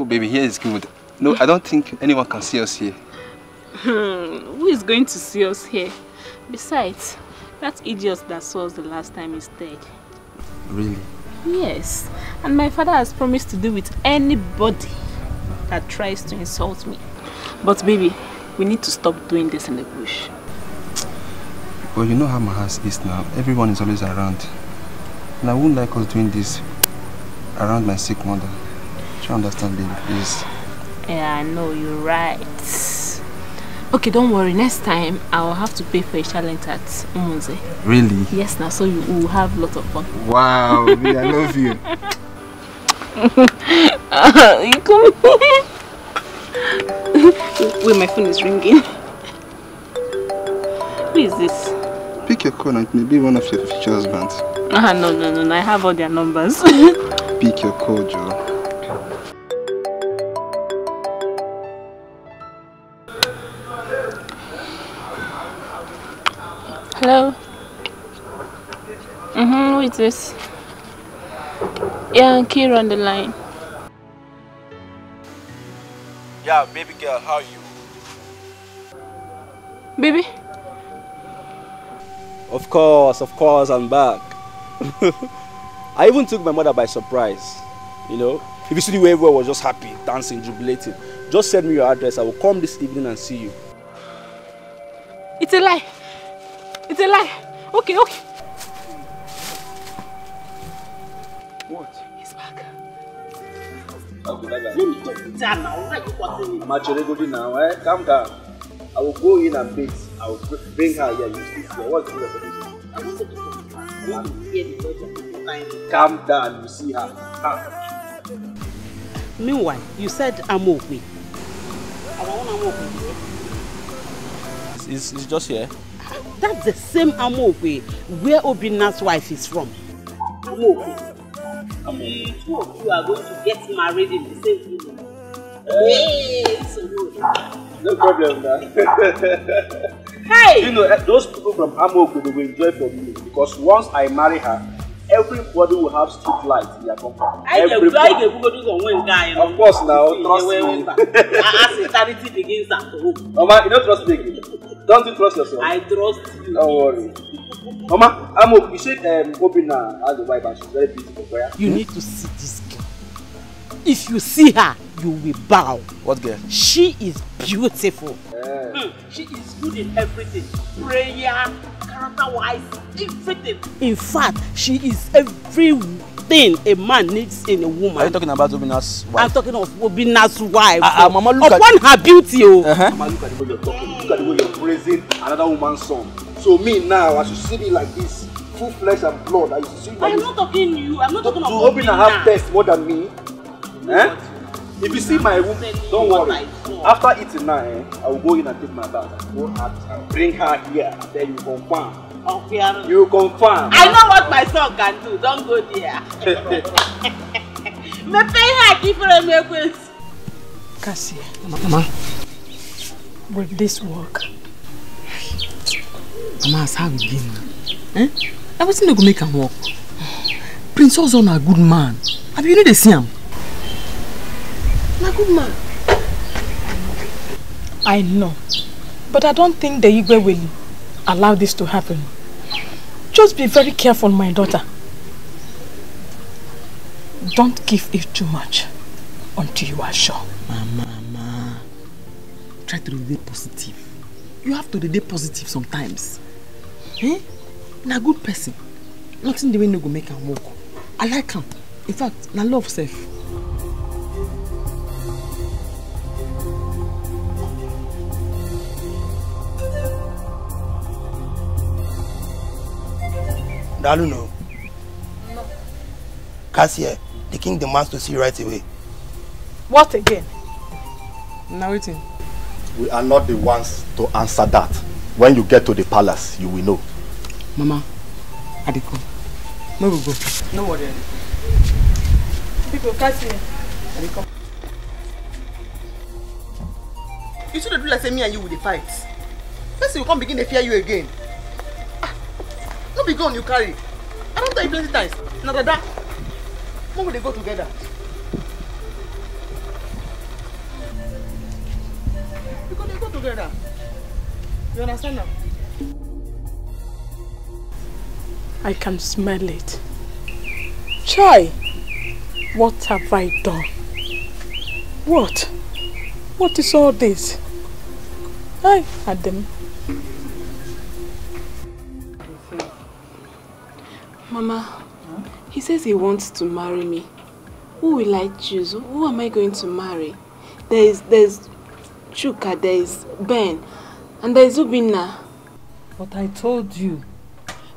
baby, here is good. No, I don't think anyone can see us here. Who is going to see us here? Besides, that idiot that saw us the last time is dead. Really? Yes. And my father has promised to deal with anybody that tries to insult me. But baby, we need to stop doing this in the bush. Well, you know how my house is now. Everyone is always around. And I wouldn't like us doing this around my sick mother. Try to understand, baby, please. Yeah, I know, you're right. Okay, don't worry. Next time, I'll have to pay for a challenge at Umunze. Really? Yes, now, so you will have a lot of fun. Wow, baby, I love you. You come here. Wait, my phone is ringing. Who is this? Pick your call and maybe one of your future husbands. No, I have all their numbers. Pick your call, Joe. Hello? Who is this? Yeah, Kira on the line. Yeah, baby girl, how are you? Baby? Of course, I'm back. I even took my mother by surprise, you know. If you see the way everyone was just happy, dancing, jubilating, just send me your address. I will come this evening and see you. It's a lie. It's a lie. Okay. What? He's back. Let me talk to Dad now. Now, eh? Calm down. I will go in and bathe. I will bring her here. You see here. What's the matter? I wanted to talk to her. I want to hear the words. Calm down. You see her. Meanwhile, you said Amokwe. It's just here. That's the same Amokwe where Obina's wife is from. Amokwe. The two of you are going to get married in the same room. Hey, so good. No problem, man. Hey! You know, those people from Amokwe, they will enjoy from me because once I marry her, everybody will have street lights in their compound. Everybody. Of course, now, trust me. As eternity begins at home. Mama, you don't trust me again. Don't you trust yourself? I trust you. Don't worry. Mama, Amokwe, you said Obina has a wife and she's very beautiful. Where? You need to see this girl. If you see her, you will bow. What girl? She is beautiful. Yeah. She is good in everything. Prayer, character-wise, everything. In fact, she is everything a man needs in a woman. Are you talking about Obina's wife? I'm talking of Obina's wife. Mama, look upon her beauty. Mama, look at the way you're talking. Look at the way you're praising another woman's son. So me now, as you see me like this, full flesh and blood, I used to see you like I'm not talking to you. I'm not talking about Obina. Have taste more than me. Eh? If you see my room, don't worry. After eating now, I will go in and take my bath. Go out and bring her here. Then you confirm. Okay, you confirm. I know what my son can do. Don't go there. Me pay her different ways. Cassie, Mama, will this work? Mama, how we been? Eh? Everything will make him work. Prince Ozon a good man. Have you know they see him? A good man. I know, but I don't think the Igwe will allow this to happen. Just be very careful, my daughter. Don't give it too much until you are sure. Mama, try to be positive. You have to be positive sometimes. Eh? Na good person. Nothing the way no go make him walk. I like him. In fact, na love self. I don't know. No. Cassie, the king demands to see you right away. What again? Now waiting. We are not the ones to answer that. When you get to the palace, you will know. Mama, Adiko, where we go? No worry. People, Cassie, Adiko. You should do like say me and you with the fight. First you come begin to fear you again. No be gun you carry. I don't tell you plenty times. Now that when will they go together? together. You understand now? I can smell it. Chai! What have I done? What? What is all this? Hi, Adam. Mama, he says he wants to marry me. Who will I choose? Who am I going to marry? There's Chuka, there's Ben, and there's Ubina. But I told you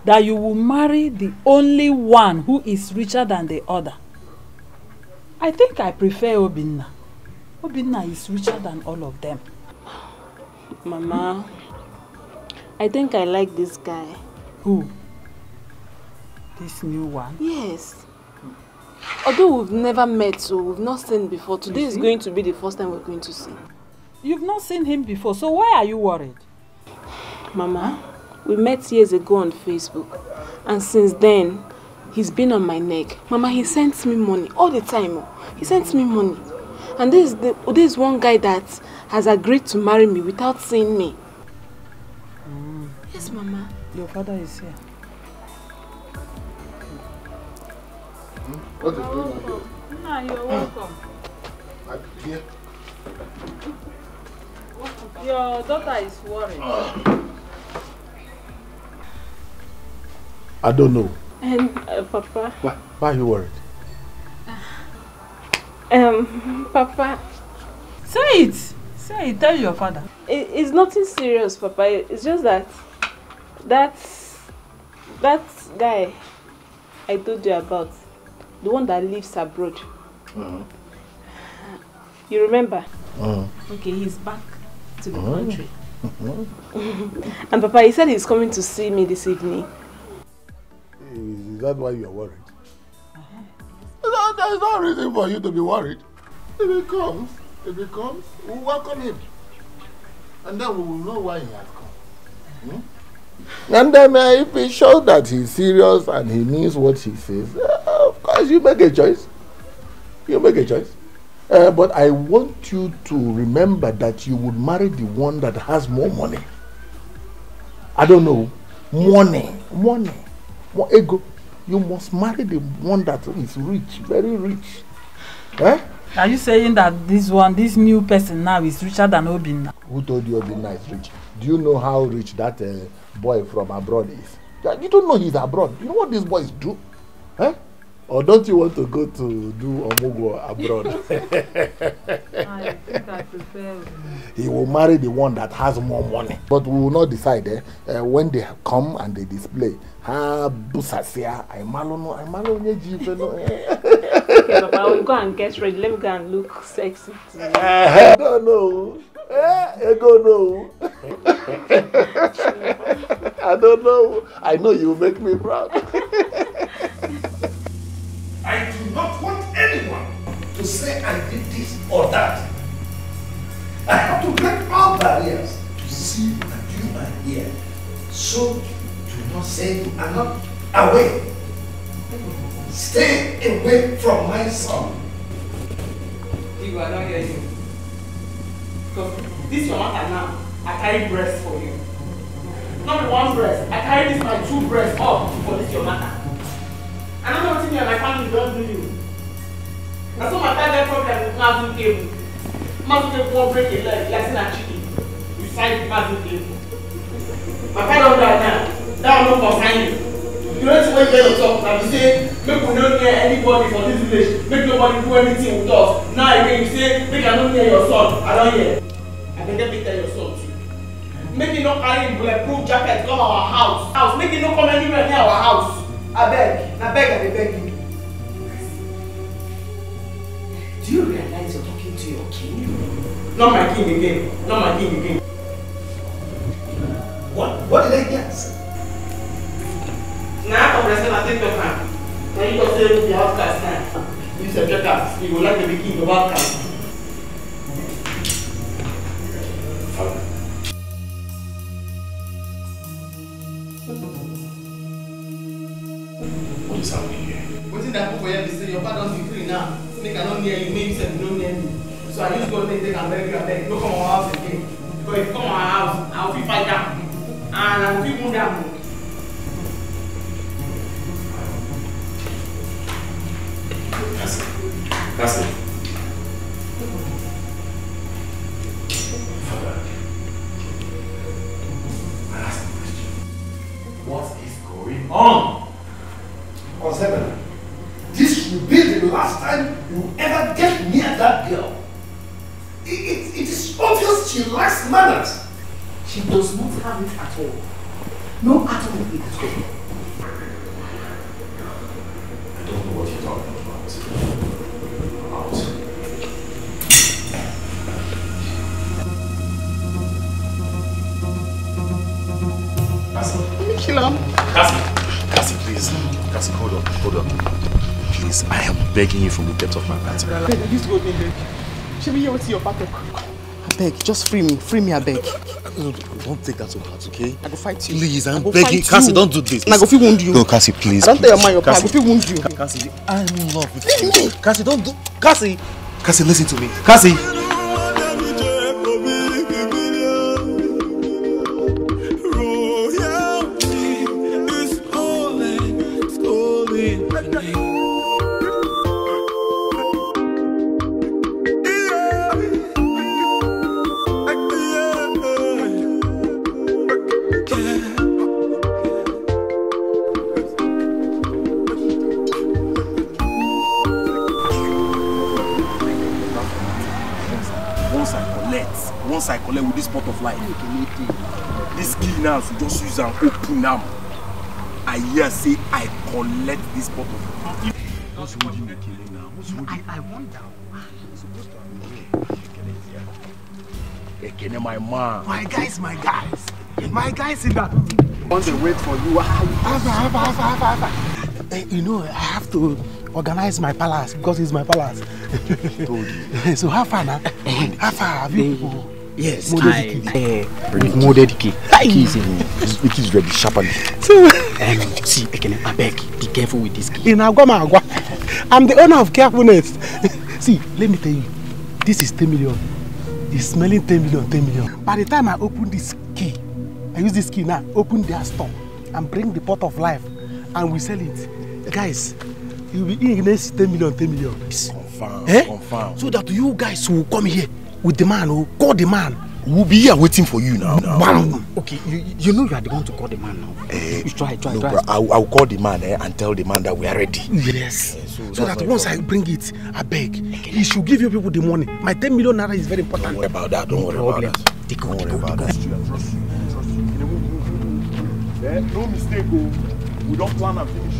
that you will marry the only one who is richer than the other. I think I prefer Obinna. Obinna is richer than all of them. Mama, I think I like this guy. Who? This new one? Yes. Although we've never met, so we've not seen before, today is going to be the first time we're going to see. You've not seen him before, so why are you worried? Mama, we met years ago on Facebook, and since then, he's been on my neck. Mama, he sends me money all the time. He sends me money. And this is one guy that has agreed to marry me without seeing me. Yes, Mama. Your father is here. What is going on? No, you're welcome. Here. Your daughter is worried. I don't know. And Papa. Why are you worried? Papa. Say it. Say it. Tell your father. It's nothing serious, Papa. It's just that guy I told you about, the one that lives abroad. You remember? Okay, he's back to the country. And Papa, he said he's coming to see me this evening. Is that why you're worried? There's no reason for you to be worried. If he comes, we'll welcome him. And then we will know why he has come. And then if he shows that he's serious and he means what he says, of course you make a choice. You make a choice. But I want you to remember that you would marry the one that has more money. I don't know. Money. More ego. You must marry the one that is rich, very rich. Eh? Are you saying that this new person now is richer than Obinna? Who told you Obinna is rich? Do you know how rich that boy from abroad is? You don't know he's abroad. You know what these boys do? Eh? Or don't you want to go to do Omugo abroad? I think I prefer. He will marry the one that has more money. But we will not decide when they come and they display. Okay, Papa, we'll go and get ready. Let me go and look sexy. I don't know. I don't know. I don't know. I know you make me proud. I do not want anyone to say I did this or that. I have to break all barriers to see and you and hear. So do not say you are not away. Stay away from my son. You are not hearing you. Because this is your matter now. I carry breast for you. Not one breast. I carry this my 2 breasts up for this your matter. I don't know what me and my family don't do you. That's what my target problem with Mazu cable. Mazu cable won't break a leg, like a chicken. You sign Mazu cable. My father don't die now. That will not concern you. You don't know when you get talk and you say, make we not near anybody from this village, make nobody do anything with us. Now again you say, make I not near your son. I don't hear. I can get tell your son too. Make you not carry bulletproof jacket come our house. Make you not come anywhere near our house. I beg, I beg you. Do you realize you're talking to your king? Not my king again. Not my king again. What did I get? Now I'm present and take your time. Now you go say the outcast now. You said your cast. You would like to be king of outcast. What is happening here? What is that for you? Your father doesn't free now. Make I not near you, maybe you said no near me. So I use God to take and beg you, no come our house again. So if you come to my house, I'll be fight down. And I'll be wound down. That's it. Father, I ask a question. What is going on? Because this will be the last time you ever get near that girl. It is obvious she lacks manners. She does not have it at all. No atom of it at all. I don't know what you're talking about. Cassie, please. Cassie, hold on. Please, I am begging you from the depth of my heart. This go in there. Should we hear what's your pattern? I beg, just free me, I beg. No, don't take that to heart, okay? I go fight you. Please, I'm begging. Cassie, don't do this. And I go feel wound you. No, Cassie, please. I don't tell your mind your plan. I go feel wound you. Cassie, I'm in love with you. Cassie, don't do. Cassie, listen to me. Cassie. Once I collect with this pot of life, this key now, so just use and open now. I hear say I collect this pot of life. What's holding the killing now? I wonder. Ekene, my man. My guys. My guys in that. Want to wait for you. You know, I have to organize my palace because it's my palace. Told you. So how far now? How far have you? Yes, Dikeh. The key is ready, sharpen. See, I beg, be careful with this key. I'm the owner of carefulness. See, let me tell you, this is 10 million. It's smelling 10 million. By the time I open this key, I use this key now, open their store and bring the pot of life and we sell it. Guys, you'll be in next 10 million. Confirm. So that you guys will come here with the man, who call the man. We'll be here waiting for you now. Okay, you know you are the one to call the man now. You try. Bro, I'll call the man and tell the man that we are ready. Yes. So that once I bring it, I beg, he should give you people the money. My 10 million naira is very important. Don't worry about that. Don't worry about that. Don't worry about that. Trust you. No mistake. We don't plan and finish.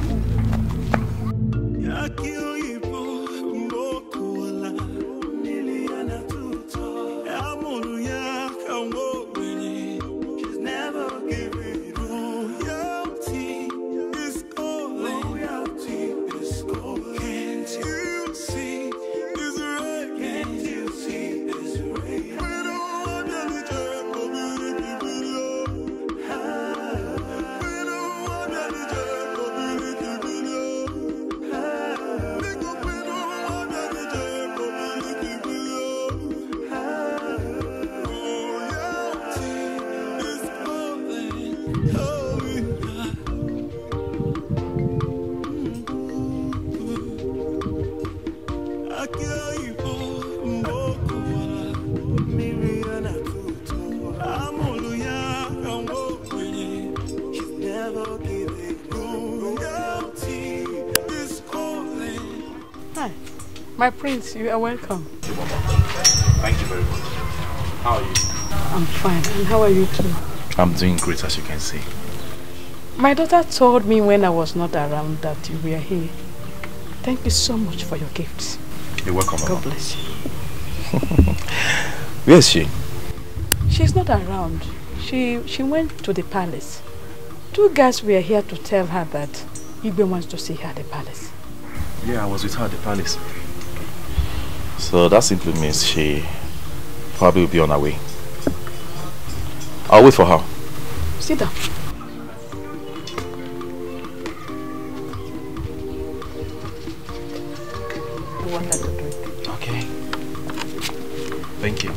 My prince, you are welcome. Thank you very much. How are you? I'm fine. And how are you too? I'm doing great, as you can see. My daughter told me when I was not around that you were here. Thank you so much for your gifts. You're welcome, Mama. God bless you. Where is she? She's not around. She went to the palace. 2 guys were here to tell her that Igwe wants to see her at the palace. Yeah, I was with her at the palace. So that simply means she probably will be on her way. I'll wait for her. Sit down. Water to drink. Okay. Thank you.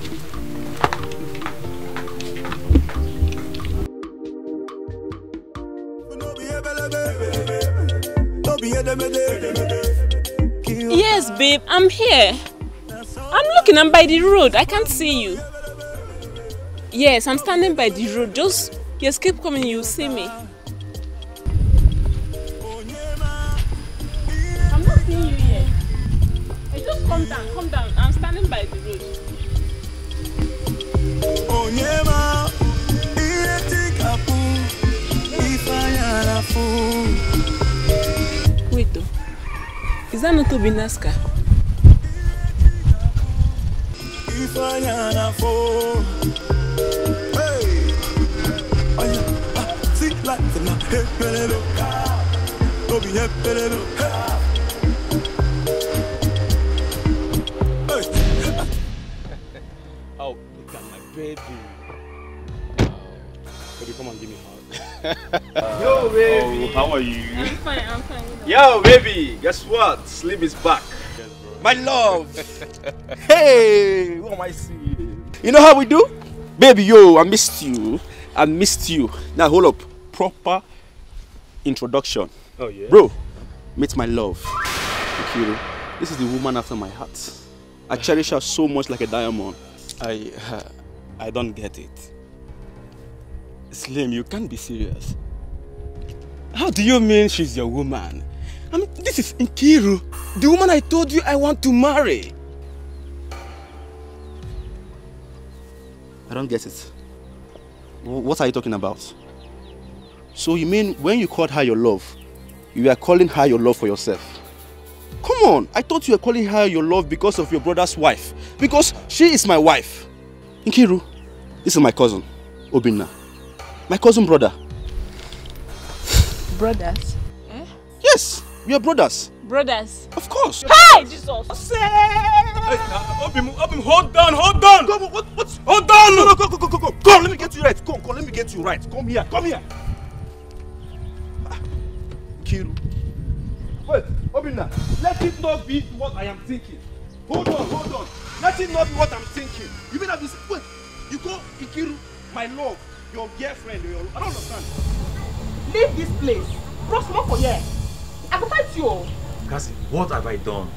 Yes, babe, I'm here. I'm by the road. I can't see you. Yes, I'm standing by the road. Just keep coming, you'll see me. I'm not seeing you yet. Hey, just come down. I'm standing by the road. Wait though. Is that not Obina's car? Oh, look at my baby. Baby, come and give me a hug. Yo, baby. Oh, how are you? I'm fine. Yo, baby. Guess what? Sleep is back. My love. Hey, what am I seeing? You know how we do? Baby, yo, I missed you. Now, hold up. Proper introduction. Oh, yeah? Bro, meet my love. Ikiru. This is the woman after my heart. I cherish her so much like a diamond. I don't get it. Slim, you can't be serious. How do you mean she's your woman? I mean, this is Nkiru, the woman I told you I want to marry. I don't get it. What are you talking about? So you mean when you called her your love, you are calling her your love for yourself? Come on, I thought you were calling her your love because of your brother's wife. Because she is my wife. Nkiru, this is my cousin, Obinna. My cousin brother. Brothers? Eh? Yes, we are brothers. Brothers? Of course. Hey, Jesus! Hey, Obim, hold on. Go, what? Hold on. No, go. Come, let me get you right. Come, let me get you right. Come here. Nkiru. Wait, Obinna, let it not be what I am thinking. Hold on. Let it not be what I'm thinking. You mean that wait, you go Nkiru, my love, your girlfriend, I don't understand. Leave this place. Bro, smoke for here. I will fight you. Cassie, what have I done?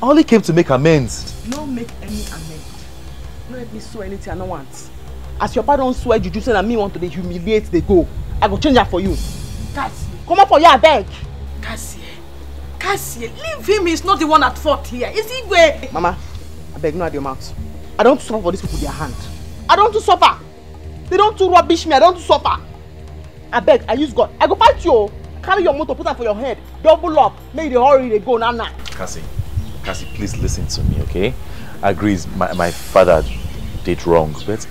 I only came to make amends. No make any amends. No let me swear anything I don't want. As your father don't swear juju say that me want to humiliate the go. I go change that for you. Cassie, come up for here, I beg. Cassie, leave him. He's not the one at fault here. Is he where? Mama, I beg no at your mouth. I don't suffer for these people their hand. I don't to suffer. They don't to rubbish me. I don't to suffer. I beg, I use God. I go fight you. Carry your motor, put that for your head. Double up. Make the hurry they go now. Cassie, please listen to me, okay? I agree, my father did wrong, but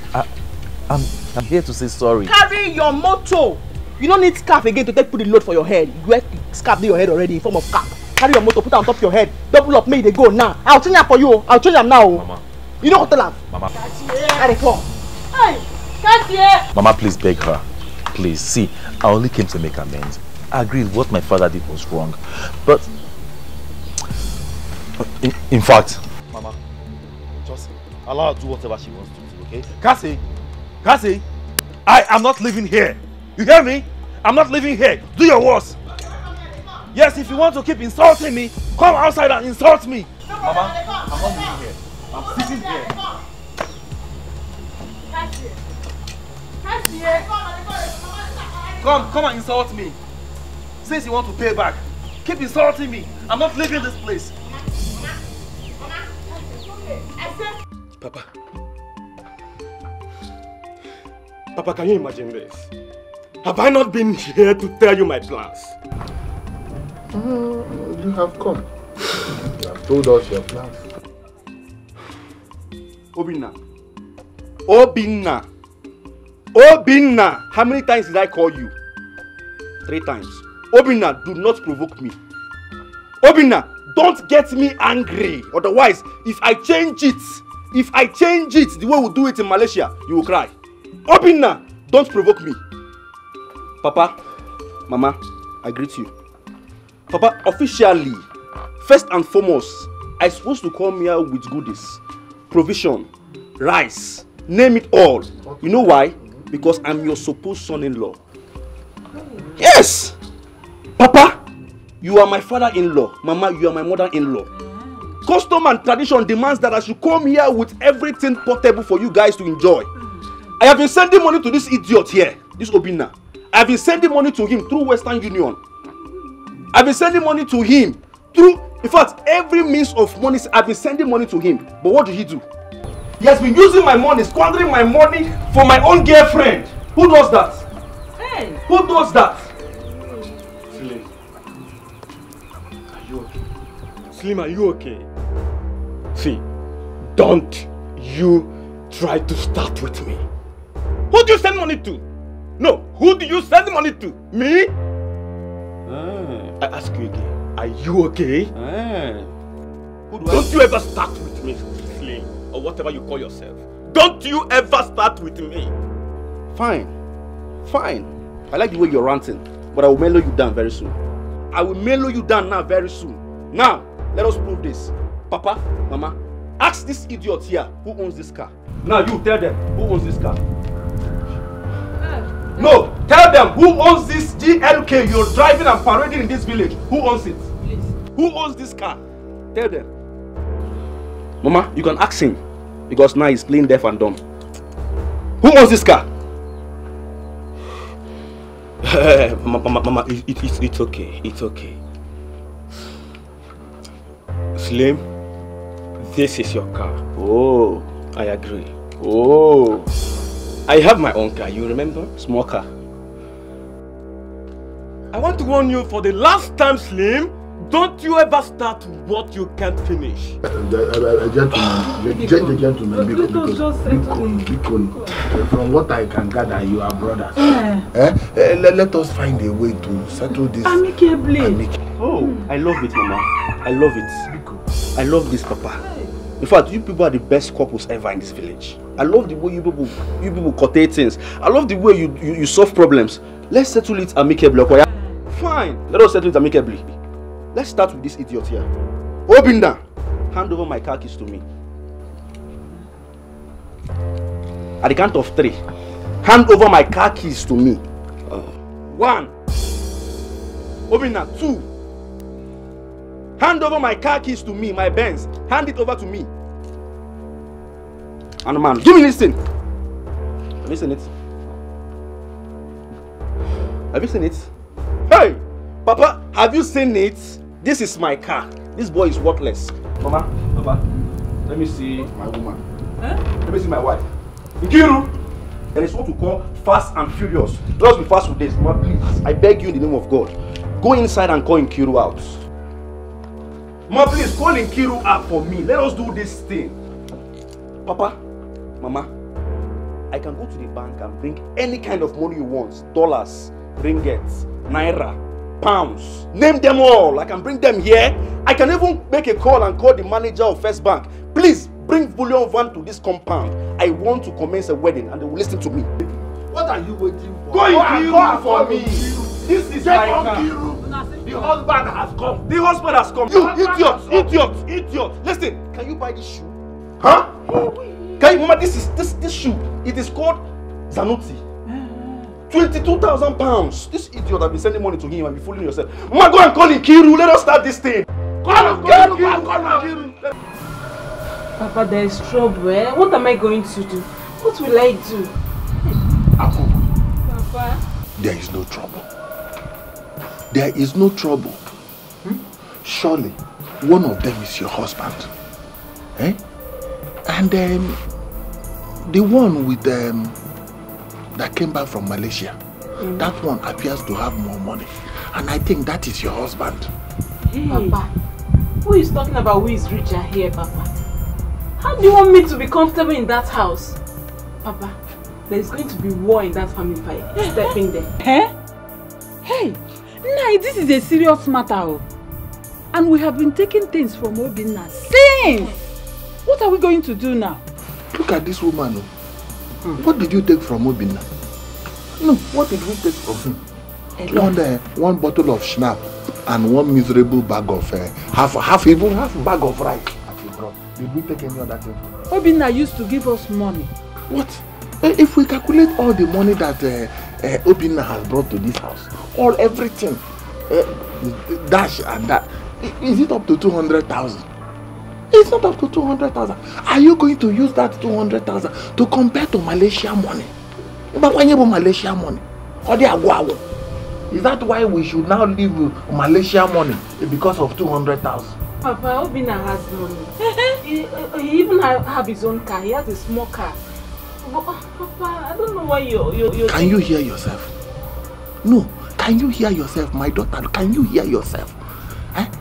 I'm here to say sorry. Carry your motor. You don't need scarf again to put the load for your head. You have scarf in your head already in form of cap. Carry your motor, put it on top of your head. Double up, make they go now. I'll change that for you. I'll change them now. Mama. You know what to tell them? Mama. Hey, Mama, please beg her. Please, see, I only came to make amends. I agree what my father did was wrong. But, in fact, Mama, just allow her to do whatever she wants to do, okay? Cassie, I am not living here. You hear me? I'm not living here. Do your worst. Yes, if you want to keep insulting me, come outside and insult me. Mama, I'm not living here. I'm sitting here. Come and insult me. Since you want to pay back, keep insulting me. I'm not leaving this place. Papa, can you imagine this? Have I not been here to tell you my plans? You have come. You have told us your plans. Obinna, how many times did I call you? 3 times. Obinna, do not provoke me. Obinna, don't get me angry. Otherwise, if I change it the way we do it in Malaysia, you will cry. Obinna, don't provoke me. Papa, Mama, I greet you. Papa, officially, first and foremost, I'm supposed to come here with goodies, provision, rice, name it all. You know why? Because I'm your supposed son-in-law. Yes! Papa, you are my father-in-law. Mama, you are my mother-in-law. custom and tradition demands that I should come here with everything portable for you guys to enjoy. I have been sending money to this idiot here, this Obinna. I have been sending money to him through Western Union. I've been sending money to him through, in fact, every means of money. I've been sending money to him. But what did he do? He has been using my money, squandering my money for my own girlfriend. Who does that? Hey. Who does that? Slim, are you okay? Slim, are you okay? See, don't you try to start with me. Who do you send money to? No, who do you send money to? Me? I ask you again, are you okay? Don't you ever start with me, Slim, or whatever you call yourself. Don't you ever start with me. Fine. Fine. I like the way you're ranting, but I will mellow you down very soon. I will mellow you down now very soon. Now, let us prove this. Papa, Mama, ask this idiot here who owns this car. Now you tell them who owns this car. No, tell them who owns this GLK you're driving and parading in this village. Who owns it? Please. Who owns this car? Tell them. Mama, you can ask him because now he's playing deaf and dumb. Who owns this car? Mama, it's okay. It's okay. Slim, this is your car. Oh, I agree. Oh, I have my own car, you remember? Small car. I want to warn you for the last time, Slim. Don't you ever start what you can't finish. Gentlemen, because from what I can gather, you are brothers. Let us find a way to settle this amicably. Oh, I love it, Mama. I love it. I love this, Papa. In fact, you people are the best couples ever in this village. I love the way you people cotate things. I love the way you solve problems. Let's settle it amicably. Fine. Let us settle it amicably. Let's start with this idiot here. Obinna, hand over my car keys to me. At the count of 3, hand over my car keys to me. 1. Obinna, 2. Hand over my car keys to me, my Benz. Hand it over to me. And man, give me this thing. Have you seen it? Have you seen it? Hey! Papa, have you seen it? This is my car. This boy is worthless. Mama, Papa, let me see my woman. Let me see my wife. Nkiru, there is what we call fast and furious. Let us be fast with this. Mama, please, I beg you in the name of God. Go inside and call Nkiru out. Mama, please, call Nkiru out for me. Let us do this thing. Papa, Mama, I can go to the bank and bring any kind of money you want. Dollars, ringgits, naira, pounds, name them all. I can bring them here. I can even make a call and call the manager of First Bank. Please bring bullion van to this compound. I want to commence a wedding and they will listen to me. What are you waiting for? Go for me. This is my car. The husband has come. The husband has come. You idiot. Listen, can you buy this shoe? Huh? Can you, Mama, this shoe. It is called Zanuti. 22,000 pounds. This idiot have been sending money to him and be fooling yourself. Mama, go and call Nkiru. Let us start this thing. Call Nkiru. Papa, there is trouble. What am I going to do? What will I do? Aku. Papa. There is no trouble. There is no trouble. Surely, one of them is your husband. Eh? And the one with that came back from Malaysia, that one appears to have more money. And I think that is your husband. Hey. Papa, who is talking about who is richer here, Papa? How do you want me to be comfortable in that house? Papa, there is going to be war in that family if I step in there. Hey, Nai, this is a serious matter. And we have been taking things from Obinna since. What are we going to do now? Look at this woman. What did you take from Obinna? No, what did we take from him? One bottle of schnapps and one miserable bag of half bag of rice. Did we take any other thing? Obinna used to give us money. What? If we calculate all the money that Obinna has brought to this house, everything, dash and that, is it up to 200,000? It's not up to 200,000. Are you going to use that 200,000 to compare to Malaysia money? But when you Malaysia money, or is that why we should now leave Malaysia money because of 200,000? Papa, Obina has money. He even have his own car. He has a small car. But, Papa, I don't know why you're Can you hear yourself? No. Can you hear yourself, my daughter? Can you hear yourself?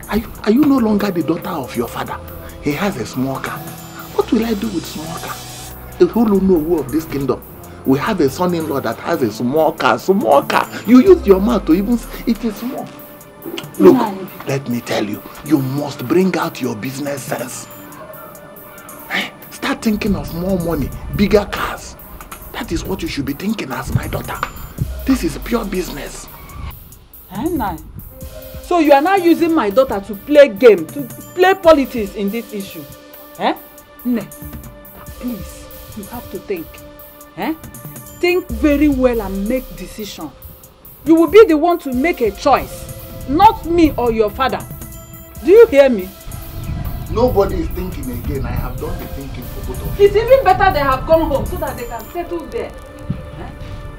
Are you no longer the daughter of your father? He has a small car. What will I do with small car? Who will know who of this kingdom? We have a son-in-law that has a small car. Small car. You use your mouth to even say it is small. Look, let me tell you, you must bring out your business sense. Start thinking of more money, bigger cars. That is what you should be thinking as my daughter. This is pure business. So you are now using my daughter to play game, to play politics in this issue. Ne, please, you have to think. Think very well and make decision. You will be the one to make a choice, not me or your father. Do you hear me? Nobody is thinking again. I have done the thinking for both of you. It's even better they have gone home so that they can settle there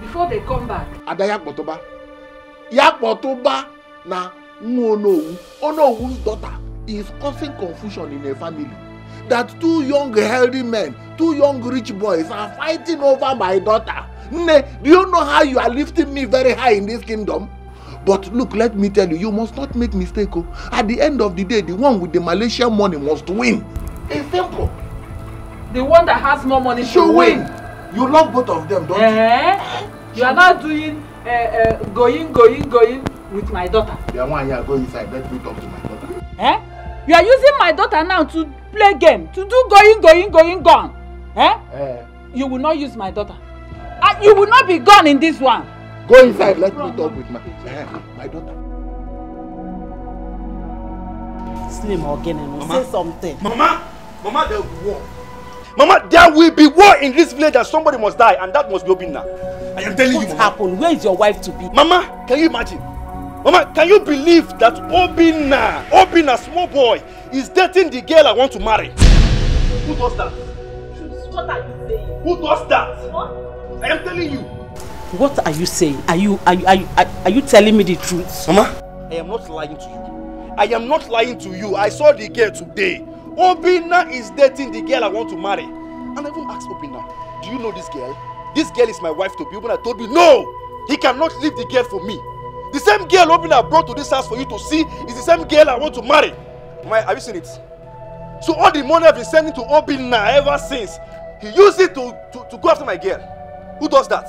before they come back. Adayak Botoba. Yak Botoba na Onowu's daughter is causing confusion in a family. That two young healthy men, two young rich boys are fighting over my daughter. Ne, do you know how you are lifting me very high in this kingdom? But look, let me tell you, you must not make mistake. At the end of the day, the one with the Malaysian money must win. It's simple. The one that has more money should win. You love both of them, don't you? You are not doing going with my daughter. The one here, go inside. Let me talk to my daughter. You are using my daughter now to play game, to do gone. You will not use my daughter. And you will not be gone in this one. Go inside, let me talk with my daughter. Slim again and say something. Mama, there will be war. Mama, there will be war in this village and somebody must die, and that must be Obinna. I am telling you, Mama. What happened? Where is your wife to be? Mama, can you imagine? Mama, can you believe that Obinna, small boy, is dating the girl I want to marry? Who does that? What are you saying? Who does that? What? I am telling you. What are you saying? Are you telling me the truth? Mama, I am not lying to you. I am not lying to you. I saw the girl today. Obinna is dating the girl I want to marry. And I even asked Obinna, do you know this girl? This girl is my wife to be. Obinna told me, no, he cannot leave the girl for me. The same girl Obinna brought to this house for you to see is the same girl I want to marry. Mama, have you seen it? So all the money I've been sending to Obinna ever since, he used it to go after my girl. Who does that?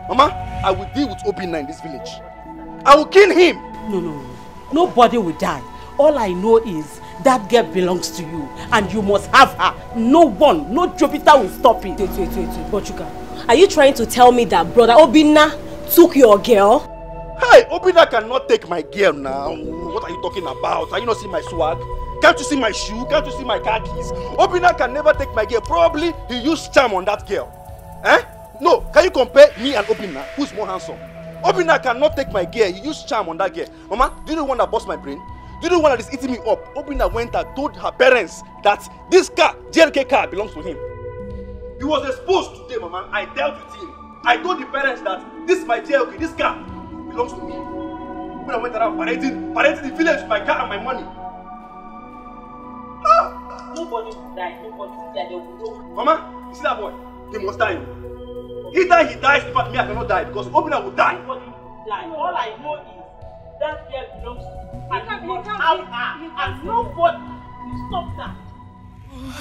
Mama, I will deal with Obinna in this village. I will kill him. No. Nobody will die. All I know is that girl belongs to you and you must have her. No one, no Jupiter will stop it. Wait, Bochuka. Are you trying to tell me that brother Obinna took your girl? Hey, Obinna cannot take my girl now. What are you talking about? Are you not seeing my swag? Can't you see my shoe? Can't you see my car keys? Obinna can never take my girl. Probably he used charm on that girl. No, can you compare me and Obinna? Who's more handsome? Obinna cannot take my girl. He used charm on that girl. Mama, do you know the one that bust my brain? Do you know the one that is eating me up? Obinna went and told her parents that this car, JLK car, belongs to him. He was exposed today, Mama. I dealt with him. I told the parents that this is my JLK, this car belongs to me. Obinna went around parading the village with my car and my money. Nobody will die. Nobody will die. They will go. Mama, you see that boy? He must die. Either he dies, in fact, me I cannot die because Obinna will die. Nobody will die. All I know is that girl belongs to you. And you must have her. And nobody will stop that.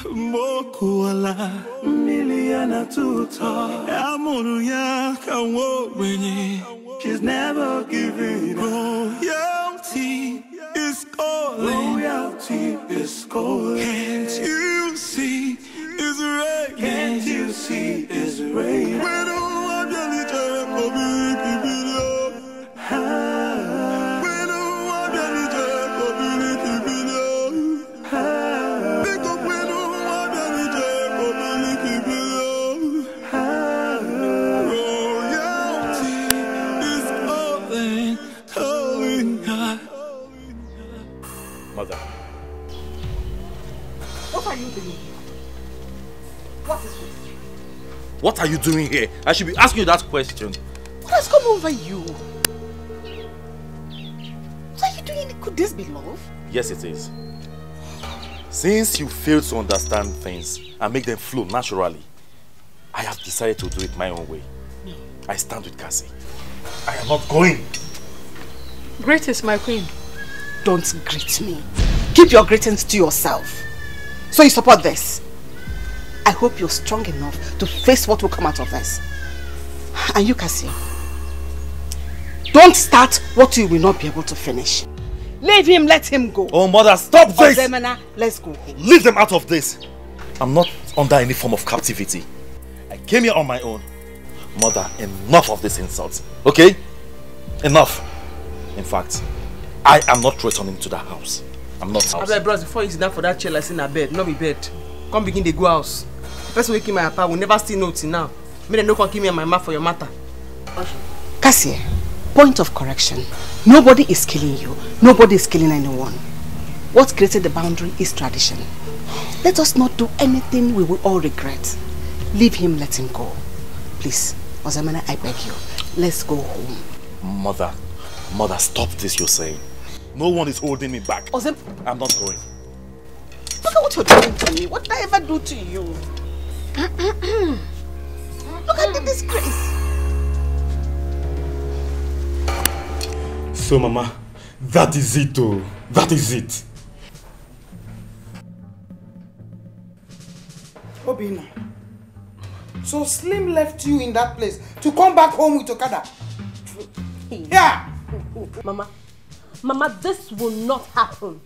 Mokuala miliana tuta Amuruya kawobenye. She's never giving royalty is calling. Royalty is calling. Can't you see it's rain? Can't you see it's rain? We don't want any public video. We don't want any public video. Because we don't want any public video. Royalty is calling. Mother, What are you doing here? What is this? What are you doing here? I should be asking you that question. What has come over you? What are you doing? Could this be love? Yes, it is. Since you fail to understand things and make them flow naturally, I have decided to do it my own way. No. I stand with Cassie. I am not going. Greetings, my queen. Don't greet me. Keep your greetings to yourself. So you support this? I hope you're strong enough to face what will come out of this. And you, Cassie, don't start what you will not be able to finish. Leave him, let him go. Oh, mother, stop this! Ogbeni, let's go. Leave them out of this. I'm not under any form of captivity. I came here on my own. Mother, enough of this insult. Okay? Enough. In fact, I am not returning to the house. I'm not house. Abeg, bros, before you sit down for that chair like in a bed, not be bed. Come begin the go house. Person who came my papa will never still know till now. Me no come give me my mouth for your matter. Cassie, point of correction. Nobody is killing you. Nobody is killing anyone. What created the boundary is tradition. Let us not do anything we will all regret. Leave him, let him go. Please, Ozemena, I beg you. Let's go home. Mother, stop this you're saying. No one is holding me back. I'm not going. Look at what you're doing to me. What did I ever do to you? Look at the disgrace. So, Mama, that is it, oh. That is it. Obina, so Slim left you in that place to come back home with Okada? Yeah! Mama, this will not happen.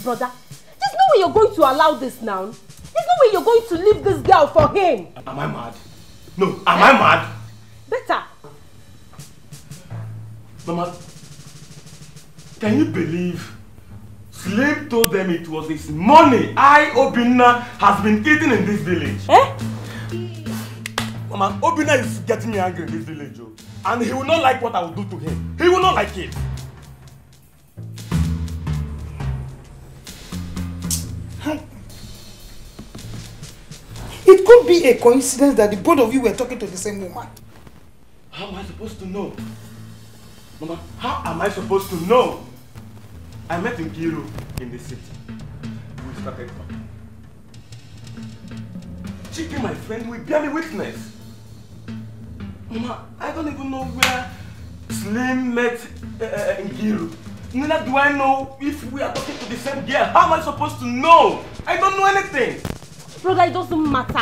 Brother, there's no way you're going to allow this now. There's no way you're going to leave this girl for him. Am I mad? No, am I mad? Better. Mama, can you believe Slim told them it was his money Obina has been eating in this village? Mama, Obina is getting me angry in this village, oh. And he will not like what I will do to him. He will not like it. It could be a coincidence that the both of you were talking to the same woman. How am I supposed to know? Mama, how am I supposed to know? I met Nkiru in the city. We started talking. Chiki, my friend, will bear me witness. Mama, I don't even know where Slim met Nkiru. Neither do I know if we are talking to the same girl. How am I supposed to know? I don't know anything. Brother, it doesn't matter.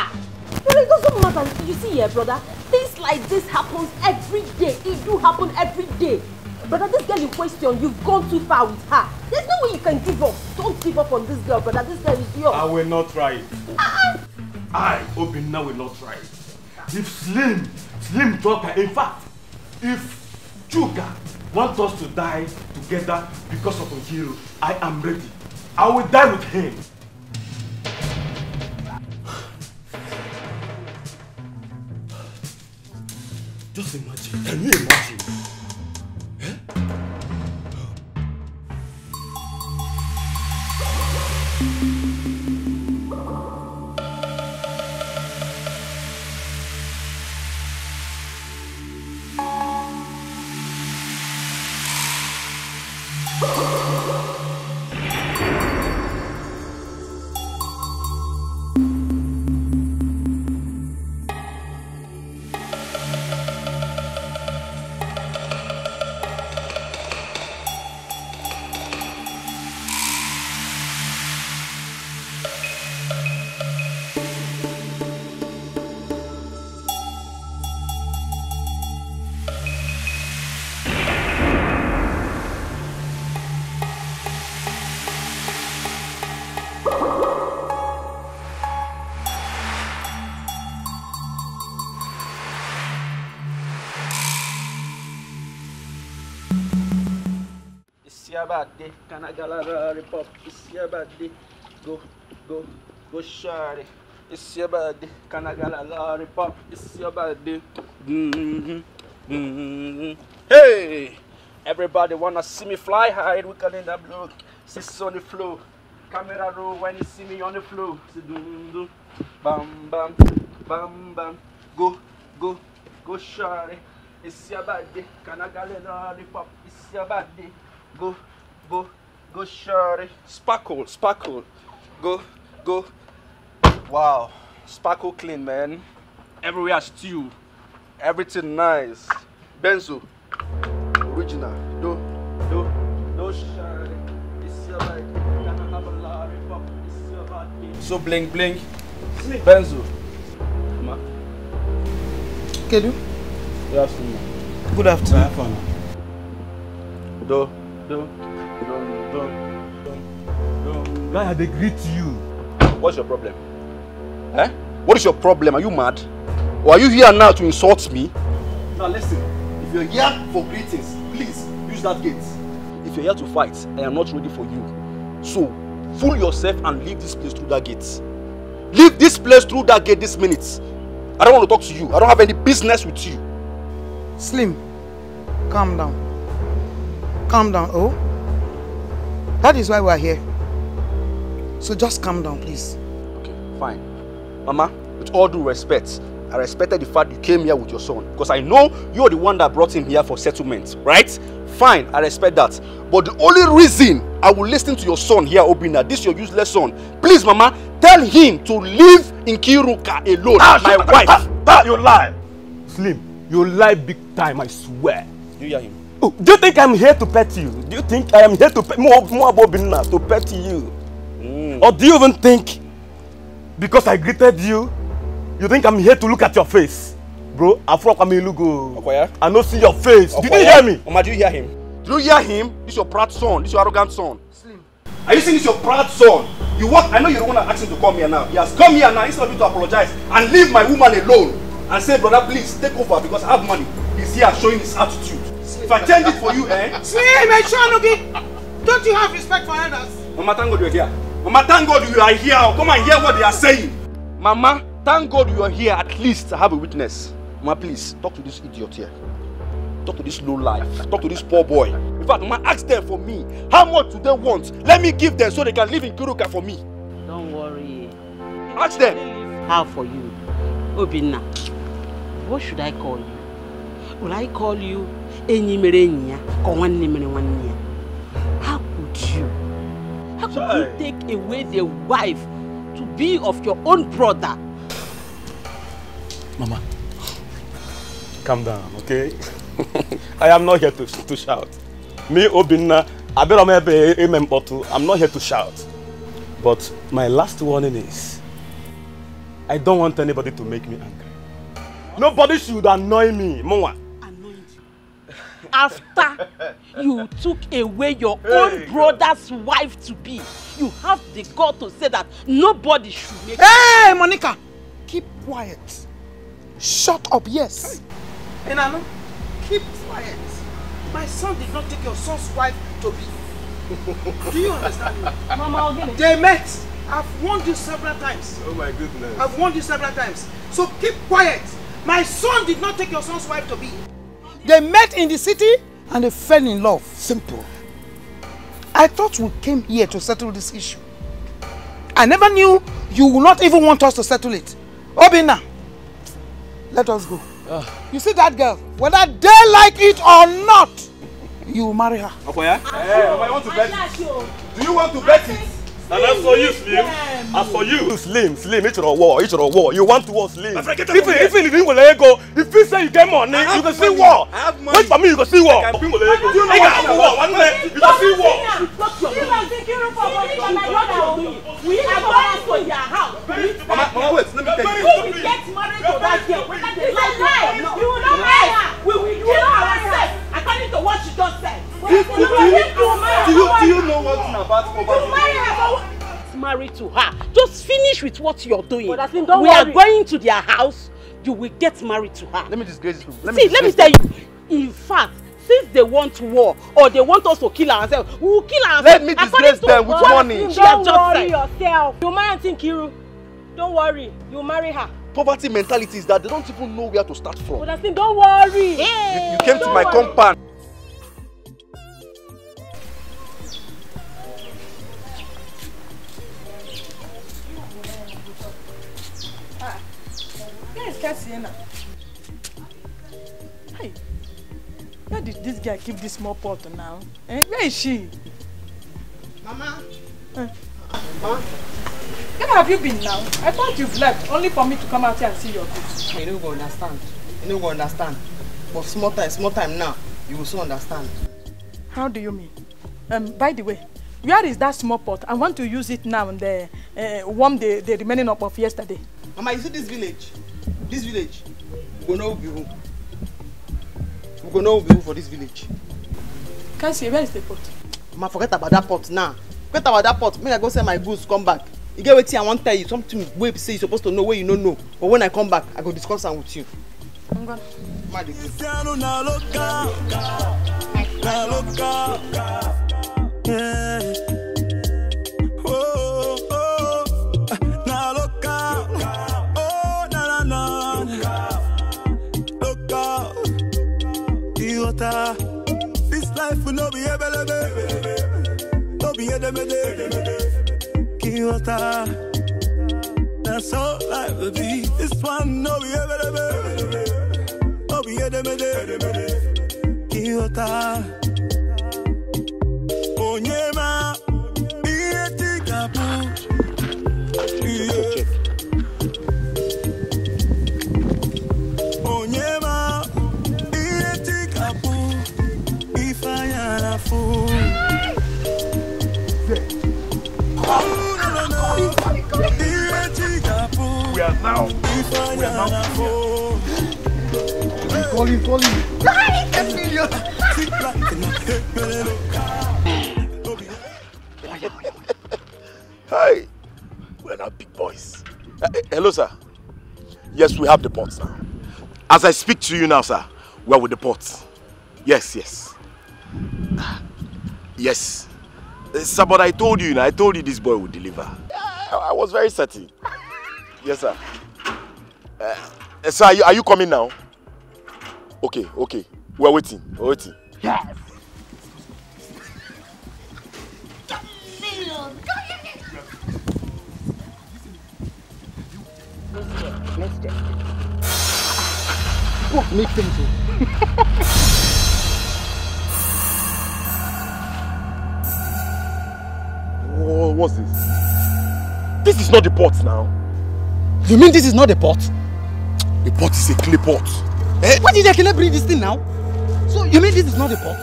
Brother, it doesn't matter. You see here, brother, things like this happens every day. It do happen every day. Brother, this girl in question, you've gone too far with her. There's no way you can give up. Don't give up on this girl, brother. This girl is yours. I will not try it. I, Obina, will not try it. If Slim drop her, in fact, if Chuka wants us to die together because of Nkiru, I am ready. I will die with him. Just imagine. Can you imagine? Birthday, can I get a repop? It's your birthday. Go, shawty. It's your birthday. Can I get a lollipop? It's your birthday. Hey, everybody wanna see me fly high? We can in the blue. Sis on the floor. Camera roll when you see me on the floor. Bam, bam, bam, bam. Go, go, go, shawty. It's your birthday. Can I get a lollipop? It's your birthday. Go, go, go, shawty. Sparkle, sparkle. Go, go. Wow, sparkle clean, man. Everywhere stew. Everything nice. Benzo. Original. Do, shawty. It's your birthday. Can I have a lollipop? It's your birthday. So bling, bling. Benzo. Ma. Kedu? Good afternoon. Good afternoon. Do. Guy, they greet you. What's your problem? Eh? What is your problem? Are you mad? Or are you here now to insult me? Now listen, if you're here for greetings, please use that gate. If you're here to fight, I am not ready for you. So, fool yourself and leave this place through that gate. Leave this place through that gate this minute. I don't want to talk to you. I don't have any business with you. Slim, calm down. Calm down, oh. That is why we are here. So just calm down, please. Okay, fine. Mama, with all due respect, I respected the fact you came here with your son. Because I know you're the one that brought him here for settlement, right? Fine, I respect that. But the only reason I will listen to your son here, Obina, this your useless son, please, Mama, tell him to live in Kiruka alone. My wife. That you lie. Slim, you lie big time, I swear. Do you hear him? Oh, do you think I'm here to pet you? Do you think I am here to pet more Obina to pet you? Or do you even think because I greeted you, you think I'm here to look at your face? Bro, Afro Kamilugo. Okoya? I don't see your face. Okoya? Did you hear me? Mama, do you hear him? Do you hear him? This is your proud son. This is your arrogant son. Slim. Are you saying this is your proud son? You what? I know you don't want to ask him to come here now. He has come here now instead of you to apologize and leave my woman alone and say, brother, please take over because I have money. He's here showing his attitude. If I change it for you, eh? Slim, my son, okay? Don't you have respect for elders? Mama, thank God you're here. Mama, thank God you are here. Come and hear what they are saying. Mama, thank God you are here. At least I have a witness. Mama, please, talk to this idiot here. Talk to this low life. Talk to this poor boy. In fact, Mama, ask them for me. How much do they want? Let me give them so they can live in Kiruka for me. Don't worry. Ask them. How for you? Obina, what should I call you? Will I call you Enyi Merenya? How could you? How could you take away the wife to be of your own brother? Mama, calm down, okay? I am not here to shout. Me, Obina, I'm not here to shout. But my last warning is, I don't want anybody to make me angry. Nobody should annoy me, Mama. After you took away your own brother's wife to be, you have the gall to say that nobody should make. Hey, Monica! Keep quiet. Shut up, yes. Hey, Nano, keep quiet. My son did not take your son's wife to be. Do you understand me? Mama, I'll give it. They met. I've warned you several times. Oh my goodness. I've warned you several times. So keep quiet. My son did not take your son's wife to be. They met in the city and they fell in love. Simple. I thought we came here to settle this issue. I never knew you would not even want us to settle it. Obina, let us go. You see that girl? Whether they like it or not, you will marry her. Okoya? Hey, I want to bet it. Do you want to bet it? And as for you, Slim, as for you, Slim, it's your war. You want to war, Slim. If you didn't let go, if you say you get money, you can see war. Wait for me, you can see war. You can see war. We are going to their house. Mama, wait, let me tell you. Who will get married to that girl? You will not marry her. We will kill ourselves according to what she just said. Do you know what's about poverty? Married to her. Just finish with what you're doing. But we are going to their house. You will get married to her. Let me disgrace this. Let me tell you. In fact, since they want war or they want us to kill ourselves, we will kill ourselves. Let me disgrace them with money. Don't worry yourself. You marry Tinkiru. Don't worry. You marry her. Poverty mentality is that they don't even know where to start from. But don't worry. You came to my compound. Cassiana. Hey, where did this guy keep this small pot now? Eh? Where is she? Mama. Mama. Where have you been now? I thought you've left, only for me to come out here and see your goods. You don't go understand. You don't go understand. But small time now, you will soon understand. How do you mean? By the way, where is that small pot? I want to use it now and warm the remaining up of yesterday. Mama, you see this village? This village, we go know who be who. We go know who be who for this village. Can't see, where is the pot? Mama, forget about that pot now. Forget about that pot. Make I go sell my goods, come back. You get what I want to tell you. Something where you say you're supposed to know where you don't know. But when I come back, I go discuss them with you. I'm gone. This life will not be able to be that's all life will be. This one no be able to be Onyema We are now. Calling. Hi, we're now big boys. Hello, sir. Yes, we have the pots now. As I speak to you now, sir, we're with the pots. Yes. Yes. Sir, but I told you this boy would deliver. I was very certain. Yes, sir. Sir, are you coming now? Okay. We're waiting. Yes. Let's What make things so? What's this? This is not the pot now. You mean this is not the pot? The pot is a clay pot. Eh? Why did Ekene bring this thing now? So you mean this is not the pot?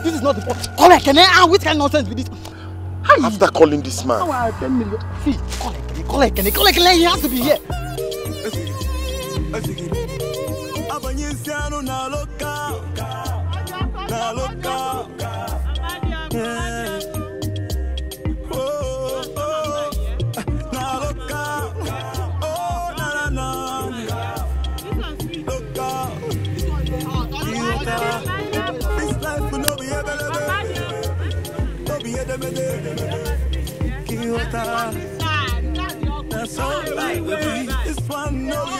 This is not the pot. Call Ekene, which kind of nonsense with this? After calling this man. 10 million. See, call Ekene, he has to be here. That's all life will be. This one no be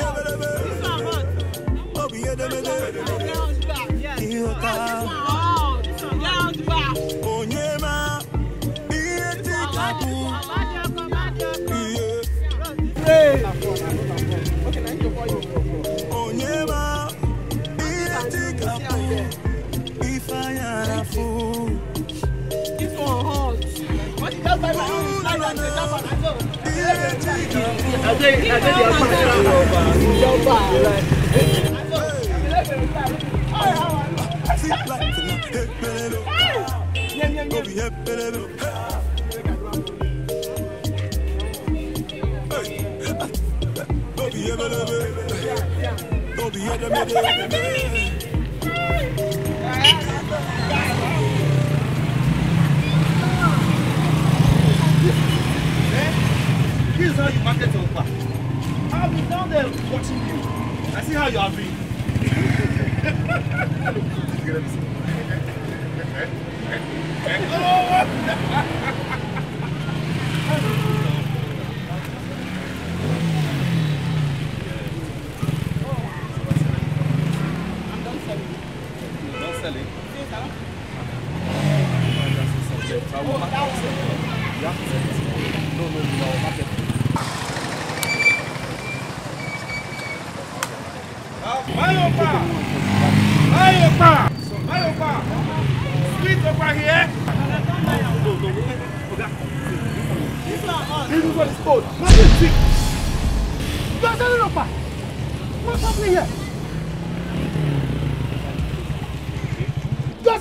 This is how you market Okpa. I've been down there watching you. I see how you are doing. Sweet over here. This is what it's called. What's happening here? The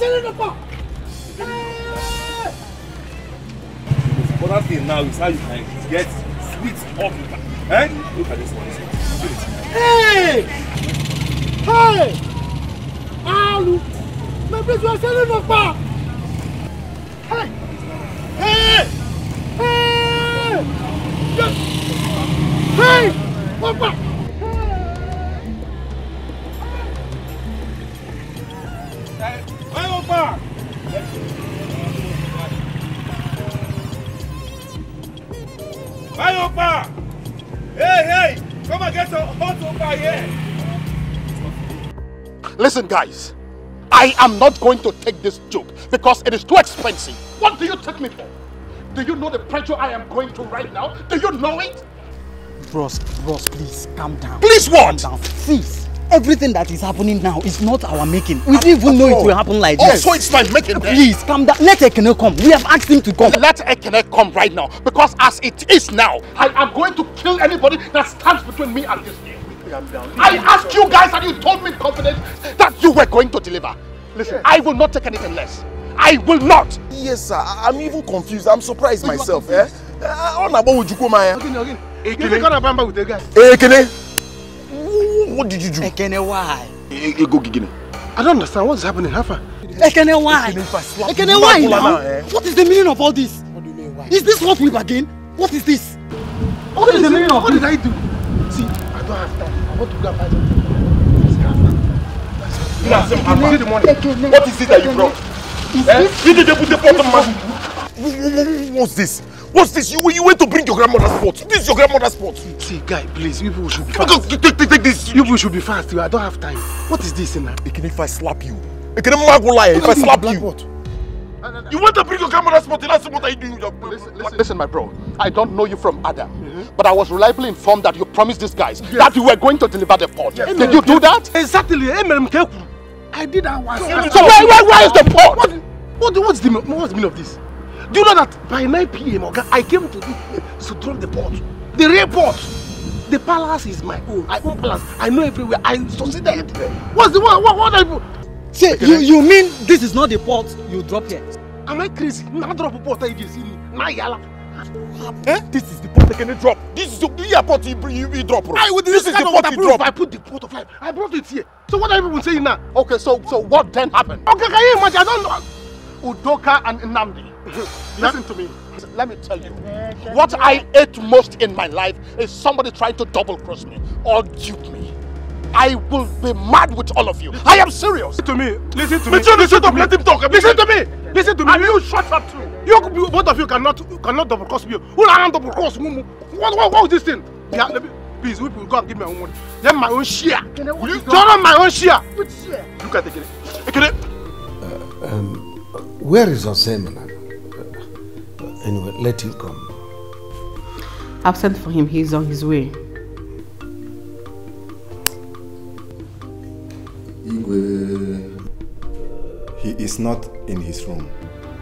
important thing now is how you can get sweet off the back. Eh? Look at this one. Hey! Hey! Alu! My place was selling Okpa! Hey! Hey! Hey! Yes! Hey! Okpa! Hey, Okpa! Hey, Okpa! Hey! Come and get some hot Okpa here! Listen, guys. I am not going to take this joke because it is too expensive. What do you take me for? Do you know the pressure I am going through right now? Do you know it? Bros, please, calm down. Please what? Calm down. Please, everything that is happening now is not our making. We didn't even know it will happen like this. So it's my making. Please, calm down. Let Ekene come. We have asked him to come. Let Ekene come right now because as it is now, I am going to kill anybody that stands between me and this deal. I asked you guys and you told me in confidence that you were going to deliver. Listen, I will not take anything less. I will not. Yes, sir. I'm even confused. I'm surprised myself. Eh? What did you do? Ekene, why? I don't understand what's happening. Hafa. Ekene, why? Ekene, why now? What is the meaning of all this? What do you mean, why? Is this what we bargain? What is this? What is the meaning of this? What did I do? See, I don't have time. I want to go and buy something. What is it that you brought? What's this? What's this? You went to bring your grandmother's pot. This is your grandmother's pot. See, guy, please, you people should be fast. Take this. You people should be fast. I don't have time. What is this in that? If I slap you. If I slap you. You want to bring your grandmother's pot? That's what I do. Listen, my bro. I don't know you from Adam. But I was reliably informed that you promised these guys that you were going to deliver the pot. Yes. Did you do that? Exactly. I did that once. So where is the pot? What's the meaning of this? Do you know that by 9 p.m. I came to this place to drop the pot? The real pot. The palace is my own. I own palace. I know everywhere. I succeeded. What's the what I do? Say, you mean this is not the pot you drop here? Am I crazy? Not drop a pot. I just see me. This is the pot I can drop. This is the pot you drop. This is the pot you drop. I put the pot of life. I brought it here. So what are people saying now? Okay, so what then happened? Okay, can you imagine? I don't know. Udoka and Nnamdi. Listen to me. Let me tell you. What I hate most in my life is somebody trying to double cross me or dupe me. I will be mad with all of you. I am serious. Listen to me. Listen to me. Listen to me. Let him talk. Listen to me. Listen to me. And you shut up too. You both of you cannot double cross me. Who are double cross? What is this thing? Yeah, please, we will go and give me my own money. Then my own share. Turn on my own share. Which share? Look at it. Where is Osemena? Anyway, let him come. I've sent for him. He's on his way. He is not in his room.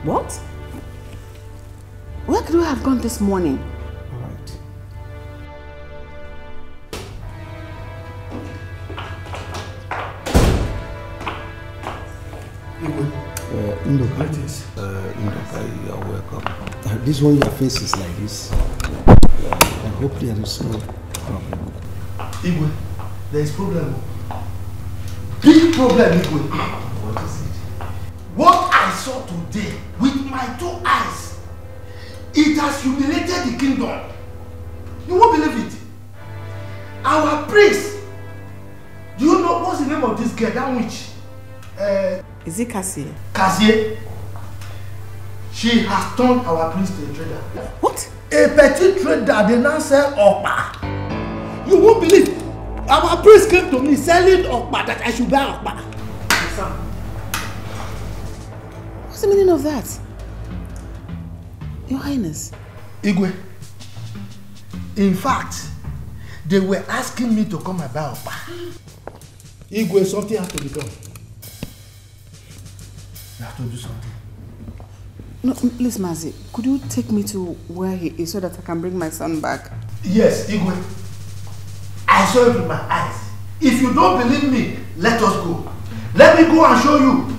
What? Where could you have gone this morning? Ndoka, you are welcome. This one, your face is like this. I hope there is no problem. Igwe, there is problem. Big problem, Igwe. What is it? What I saw today with my 2 eyes, it has humiliated the kingdom. You won't believe it. Our priest, do you know what's the name of this girl, that witch? Is it Cassie? Cassie. She has turned our priest to a trader. What? A petty trader, they now sell Okpa. You won't believe. Our priest came to me selling Okpa, that I should buy Okpa. What's the meaning of that? Your Highness. Igwe. In fact, they were asking me to come and buy Okpa. Igwe, something has to be done. You have to do something. No, please, Mazi, could you take me to where he is so that I can bring my son back? Yes, Igwe. I saw it with my eyes. If you don't believe me, let us go. Let me go and show you.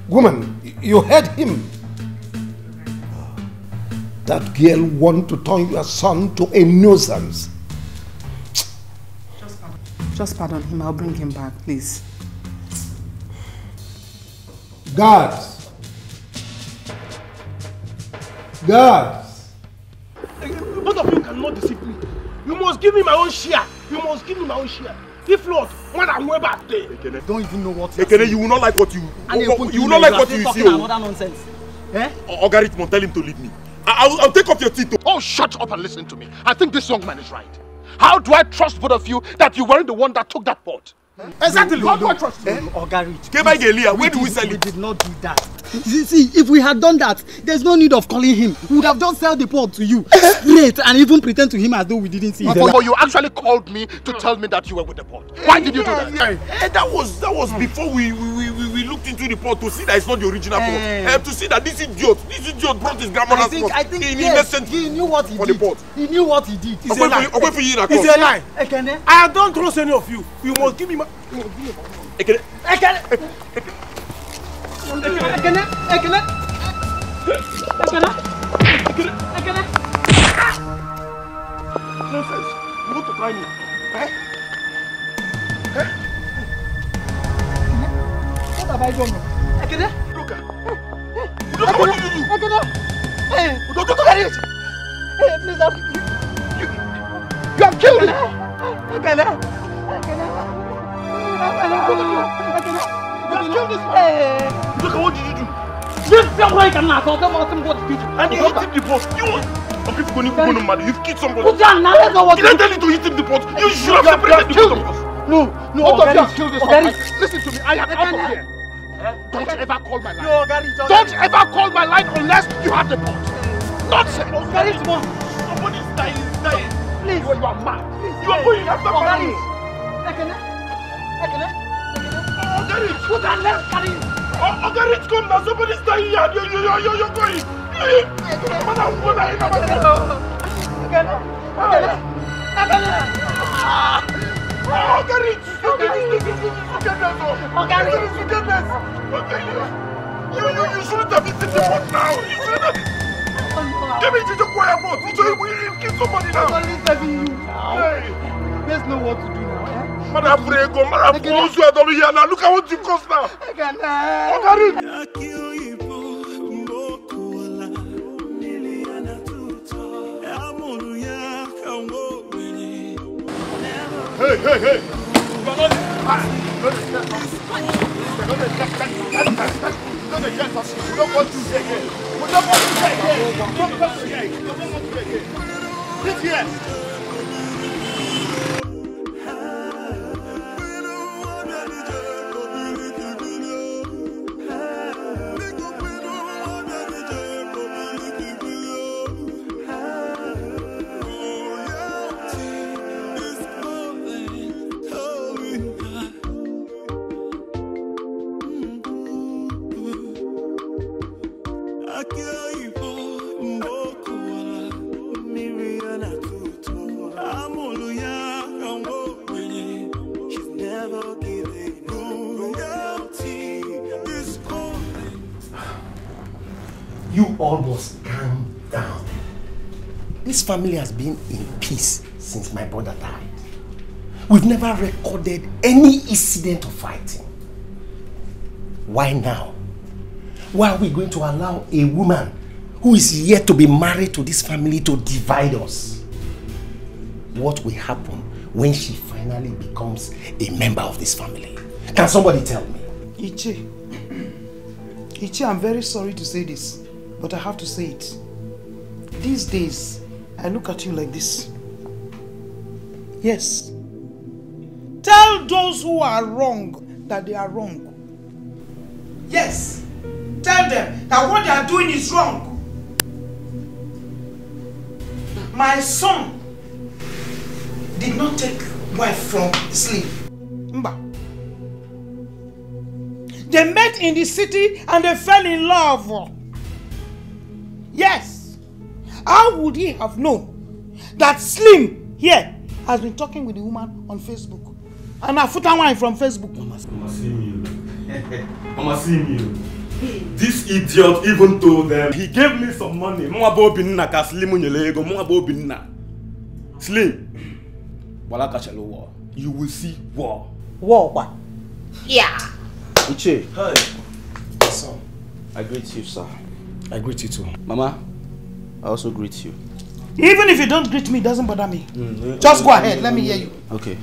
Woman, you heard him. That girl want to turn your son to a nuisance. Just pardon him. I'll bring him back, please. Guards! Guards! Both of you cannot deceive me. You must give me my own share. You must give me my own share. If not, when I'm way back there. Don't even know what you will not like what you will not like what you see. Another nonsense. Eh? Ogaritmon, tell him to leave me. I'll take off your teeth. Oh, shut up and listen to me. I think this young man is right. How do I trust both of you that you weren't the one that took that pot? Exactly. How do I trust you? Where do we sell it? We did not do that. See, if we had done that, there's no need of calling him. We would have just sold the pot to you straight and even pretend to him as though we didn't see it. But you actually called me to tell me that you were with the pot. Why did you do that? That was before we looked into the pot to see that it's not the original pot. To see that this idiot brought his grandmother's pot. I think yes, he knew what he did. He knew what he did. It's a lie. It's a lie. I don't trust any of you. You must give me my... Ekene. Nonsense. You want to try me? What have I done? Ekene? Look at what did you do? Ekene? Hey, don't look at it. Hey, please, you have killed me. Ekene? You have killed this man. Look at what did you do? This boy cannot talk about him. What did you do? And you hit him the pot. You've killed somebody. Put down now. Let's know what. Did I tell you to hit him the pot? You should have separated the pot of us. No, both of you have killed this man. Listen to me. I am out of here. Don't ever call my line. Don't ever call my line unless you have the pot. Nonsense. Somebody's dying. Please. You are mad. You are going after me. Put down. Let's carry him. Ogarit, come now. Somebody's dying. You're going. You shouldn't have eaten the pot now. You shouldn't have. Give me the quiet pot. You kill somebody now. There's no what to do now. Look at what you cost now. Hey! You don't want to say again. Sit here. You all must calm down. This family has been in peace since my brother died. We've never recorded any incident of fighting. Why now? Why are we going to allow a woman who is yet to be married to this family to divide us? What will happen when she finally becomes a member of this family? Can somebody tell me? Ichi, I'm very sorry to say this, but I have to say it. These days, I look at you like this. Yes. Tell those who are wrong that they are wrong. Yes. Tell them that what they are doing is wrong. My son did not take wife from sleep. Mba. They met in the city and they fell in love. Yes. How would he have known that Slim here has been talking with the woman on Facebook? And a foot and wine from Facebook. Mama, see you. Mama, see you. This idiot even told them he gave me some money. Mama bo binna ka Slim nyelego. Mama bo binna. Slim. Wala ka chelo war. You will see war. War what? Yeah. Iche. Hi. Sir. I greet you, sir. I greet you too. Mama, I also greet you. Even if you don't greet me, it doesn't bother me. Just go ahead, let me hear you. Okay.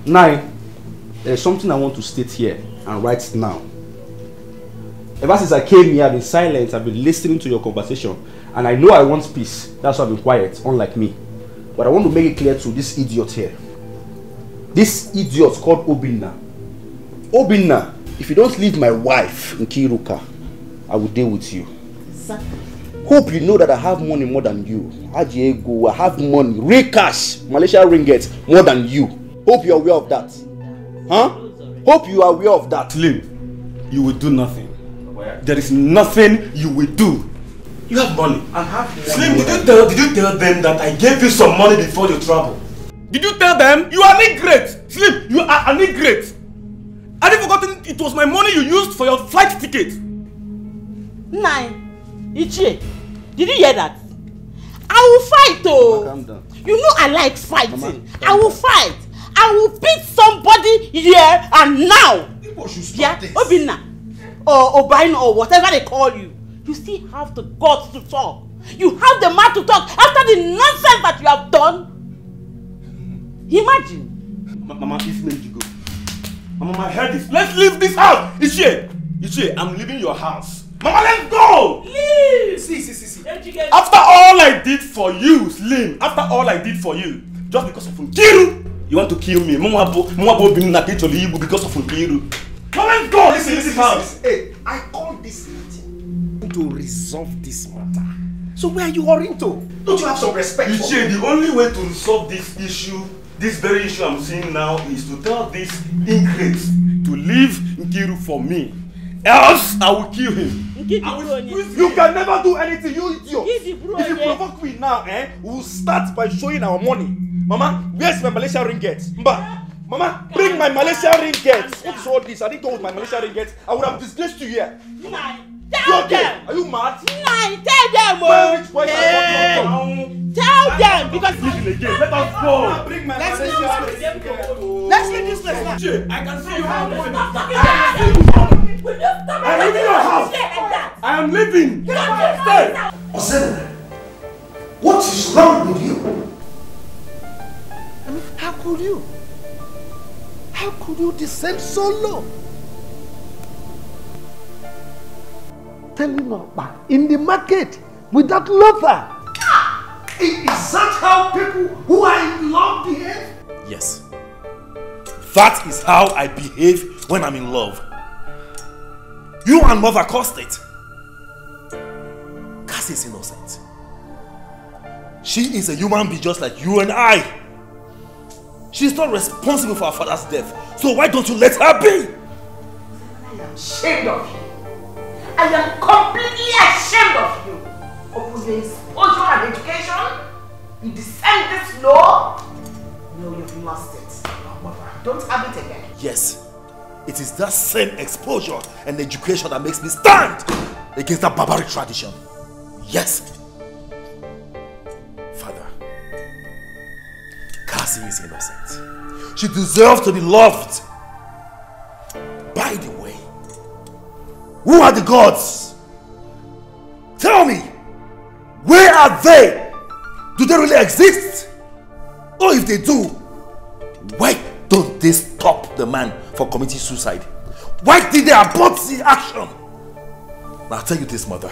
Now, there's something I want to state here and right now. Ever since I came here, I've been silent, I've been listening to your conversation, and I know I want peace. That's why I've been quiet, unlike me. But I want to make it clear to this idiot here. This idiot called Obinna. Obinna, if you don't leave my wife in Kiruka, I will deal with you. Exactly. Hope you know that I have money more than you. I have money, real cash, Malaysia ringgit more than you. Hope you are aware of that. Huh? Hope you are aware of that. Slim, you will do nothing. There is nothing you will do. You have money. I have money. Slim, did you tell them that I gave you some money before you travel? Did you tell them? You are an ingrate. Slim, you are an ingrate. Have you forgotten it was my money you used for your flight ticket? Nine. Ichie, did you hear that? I will fight, oh. Calm down. You know I like fighting. Mama, I will fight. I will beat somebody here and now. People should stop this. Obinna or Ogbeni or whatever they call you. You still have the guts to talk. You have the mouth to talk after the nonsense that you have done. Imagine. Mama, this made you go. Mama, my head is. Let's leave this house. Ichie, I'm leaving your house. Mama, let's go! Leave! See. After all I did for you, Slim, after all I did for you, just because of Nkiru, you want to kill me. Mama bo bin na Ozuligbo because of Nkiru. Mama, let's go! Listen, house. Hey, I called this meeting to resolve this matter. So where are you hurrying to? Don't you have some respect for me? The only way to resolve this issue, this very issue I'm seeing now, is to tell this ingrate to leave Nkiru for me. Else, I will kill him. You can never do anything, you idiot. If you provoke me now, we will start by showing our money. Mama, where's my Malaysia ringgit? Mama, bring my Malaysia ringgit. What's all this? I didn't go with my Malaysia ringgit. I would have disgraced you here. Tell them. Are you mad? Tell them. Tell them because listen again. Let us go. Bring my Malaysia ringgit. Let's leave this place now. I can see you. I'm leaving your house. I am leaving. Stay. Ozemena, what is wrong with you? I mean, how could you? How could you descend so low? Telling Okpa in the market with that lover. Is that how people who are in love behave? Yes. That is how I behave when I'm in love. You and mother caused it. Cassie is innocent. She is a human being just like you and I. She is not responsible for her father's death. So why don't you let her be? I am ashamed of you. I am completely ashamed of you. Of your exposure and education. You descend this low. No, you've lost it. Don't have it again. Yes. It is that same exposure and education that makes me stand against that barbaric tradition. Yes. Father, Cassie is innocent. She deserves to be loved. By the way, who are the gods? Tell me, where are they? Do they really exist? Or if they do, why don't they stop the man from committing suicide? Why did they abort the action? Now I'll tell you this, mother.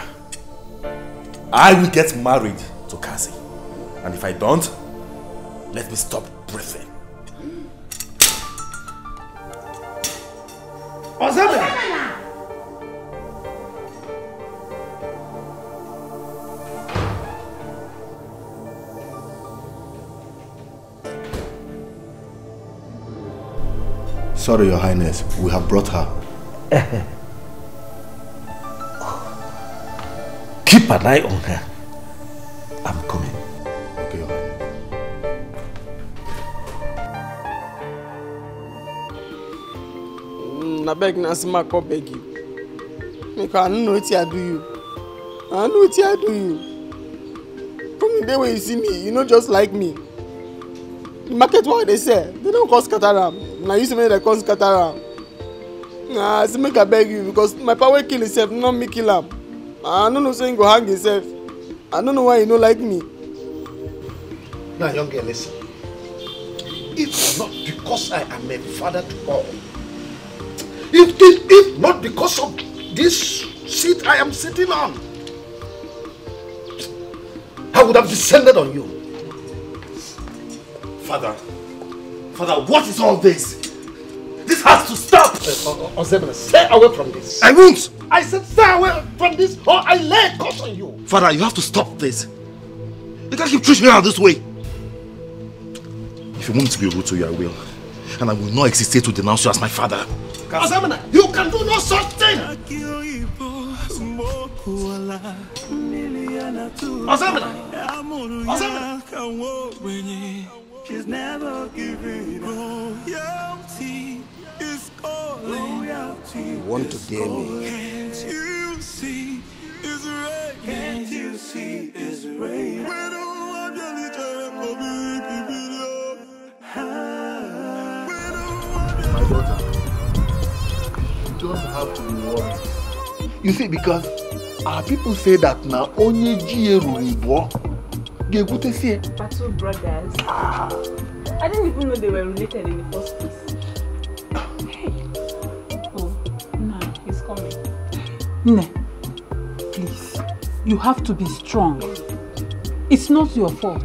I will get married to Cassie. And if I don't, let me stop breathing. Ozemena! Sorry, Your Highness, we have brought her. Keep an eye on her. I'm coming. Okay, all right. I beg Nasimako beg you. Because I don't know what I do you. I know what I do you. From the day when you see me, you know just like me. The market what they say, they don't call scatteram. Now you see me they call scatteram. Nah, I say make I beg you because my power kill himself, not me kill him. I don't know saying go hang himself. I don't know why you don't like me. Now, young girl, listen. It's not because I am a father to all. If not because of this seat I am sitting on, I would have descended on you. Father, what is all this? This has to stop! Ogbeni, stay away from this. I won't! I said stay away from this or I lay a curse on you. Father, you have to stop this. You can't keep treating me out this way. If you want me to be rude to you, I will. And I will not hesitate to denounce you as my father. Ogbeni, you can do no such thing! Ogbeni! She's never giving loyalty is loyalty. You want to dare me? Can't you see it's right? Can't you see it's right? We don't want My daughter, you don't have to be worried. You see, because our people say that now only G.A. My two brothers. I didn't even know they were related in the first place. Hey. Oh, no, he's coming. Ne, please, you have to be strong. It's not your fault.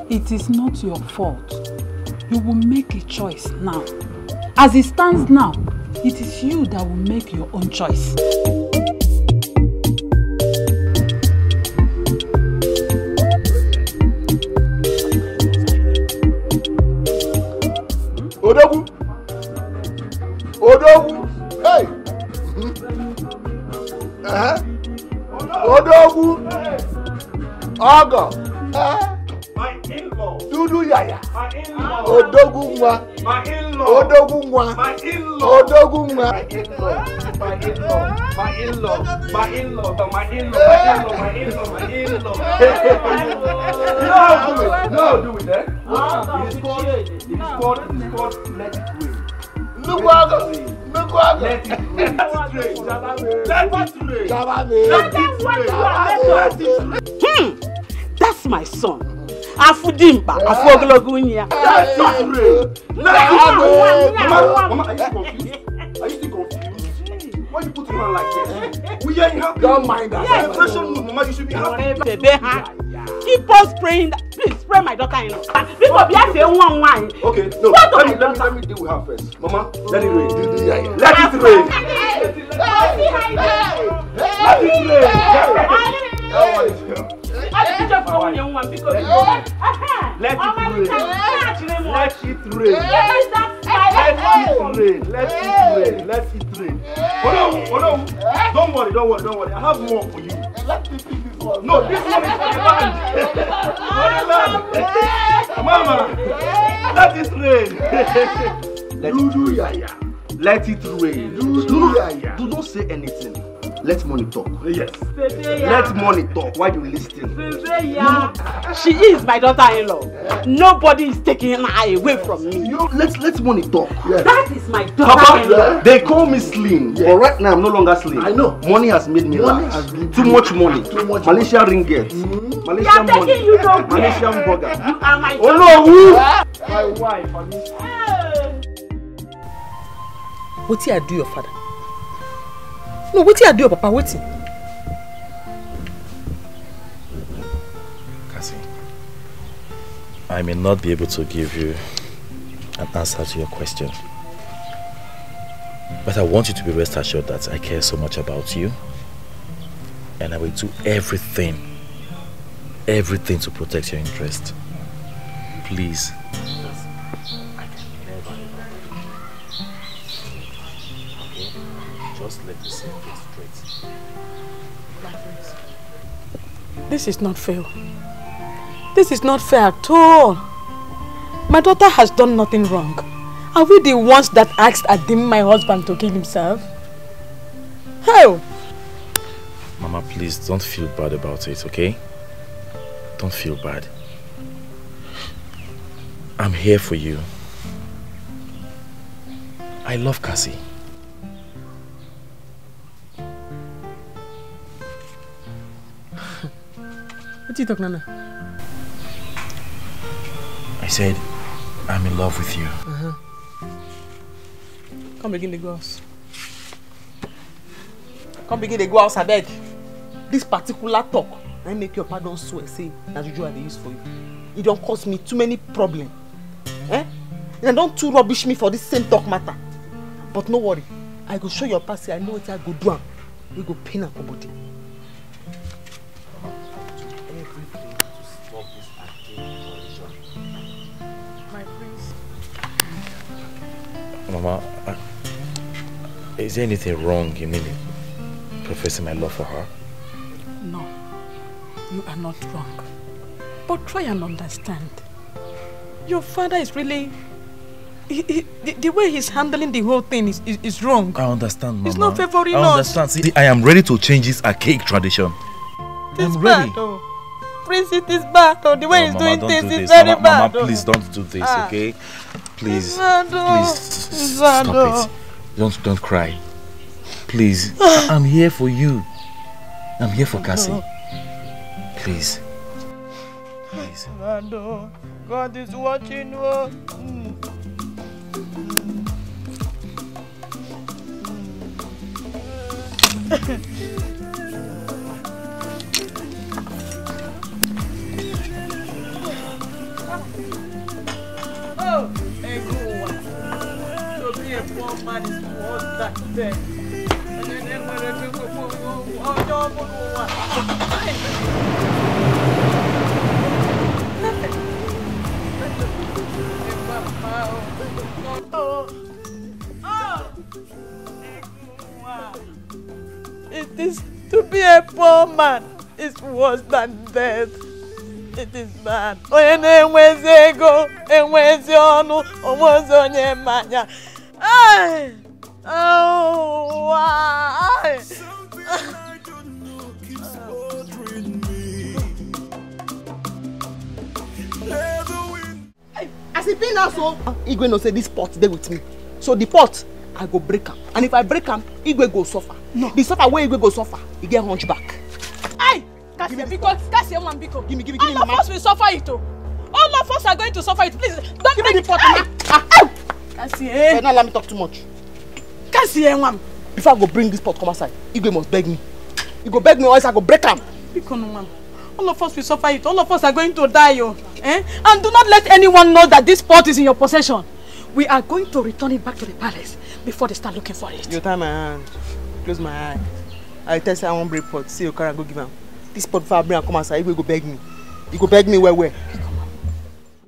It is not your fault. You will make a choice now. As it stands now, it is you that will make your own choice. Odogu! Odogu! Hey! Odogu! Ogo! My in-law! Dudu Yaya! My in-law! Odogu Nwa! My in-law! Odogu Nwa! My in-law! Odogu Nwa! My in-law! My in-law! My in-law! My in-law! My in-law! My in-law! My in-law! No, do it then. It is called let it rain. Look what let it rain. Let it rain. That's my son. Afudimba, Afogologunya. Let it rain. Mama, are you still confused? Are you still confused? Why you put him on like this? We are happy. Don't mind that. Celebration mood, Mama, you should be happy. Keep on spraying that. Please spray my daughter in. People be asking one. Okay, no. Let me deal with her first. Mama, let it rain. Let it rain. Let it rain. Let it rain. Hold on. Don't worry. I have more for you. Let me pick this one. No, this one is for the land. Mama, let it rain. Let it rain. Do not say anything. Let money talk. Yes. Let money talk while you listen. She is my daughter-in-law. Nobody is taking her away from me. Let money talk. Yes. That is my daughter-in-law. Papa, they call me slim, but right now I'm no longer slim. I know. Money has made me laugh. Too much money. Malaysian ringgit. Malaysian money. Malaysian burger. You are my daughter. Oh no, who? My wife. What did I do your father? No, what did I do, Papa? What? Cassie, I may not be able to give you an answer to your question, but I want you to be rest assured that I care so much about you, and I will do everything to protect your interest. Please. okay? Just let me say it straight. This is not fair. This is not fair at all. My daughter has done nothing wrong. Are we the ones that asked Adim, my husband, to kill himself? How? Mama, please don't feel bad about it, okay? Don't feel bad. I'm here for you. I love Cassie. What do you talk, Nana? I said, I'm in love with you. Come begin the go house. Come begin the go house, I beg. This particular talk, I make your pardon swear, say, that you are the use for you. It don't cause me too many problems. And don't too rubbish me for this same talk matter. But no worry, I go show your past, I know what I go do. We go pain and body. Mama, is there anything wrong in me professing my love for her? No, you are not wrong. But try and understand. Your father is really... the way he's handling the whole thing is wrong. I understand, Mama. He's not favoring us. I understand. See, I am ready to change this archaic tradition. It's I'm ready. bad, oh. Prince, it is bad, oh. The way he's Mama, doing things do is this. very Mama, bad. Mama, please don't do this, okay? Please, Please stop it. Don't cry. Please, I'm here for you. I'm here for Cassie. Please. Please. God is watching. Oh. Oh, to be a poor man is worse than death. It is to be a poor man is worse than death. It is bad. Oh, why? As it been now, so Igwe no say this pot there with me. So the pot, I go break him. And if I break him, Igwe go suffer. No. The suffer where Igwe go suffer, he get hunchback. Hey! Give me because give me. All of us will suffer it. All of us are going to suffer it. Please don't give me the pot. Cassie, not let me talk too much. Cassie, before I go bring this pot come outside, Igwe must beg me. He go beg me or else I go break him. All of us will suffer it. All of us are going to die. And do not let anyone know that this pot is in your possession. We are going to return it back to the palace before they start looking for it. You tie my hand. Close my eye. I tell you I won't break pot. See your car and go give him. This pot before I bring and come outside, he will go beg me. He go beg me where?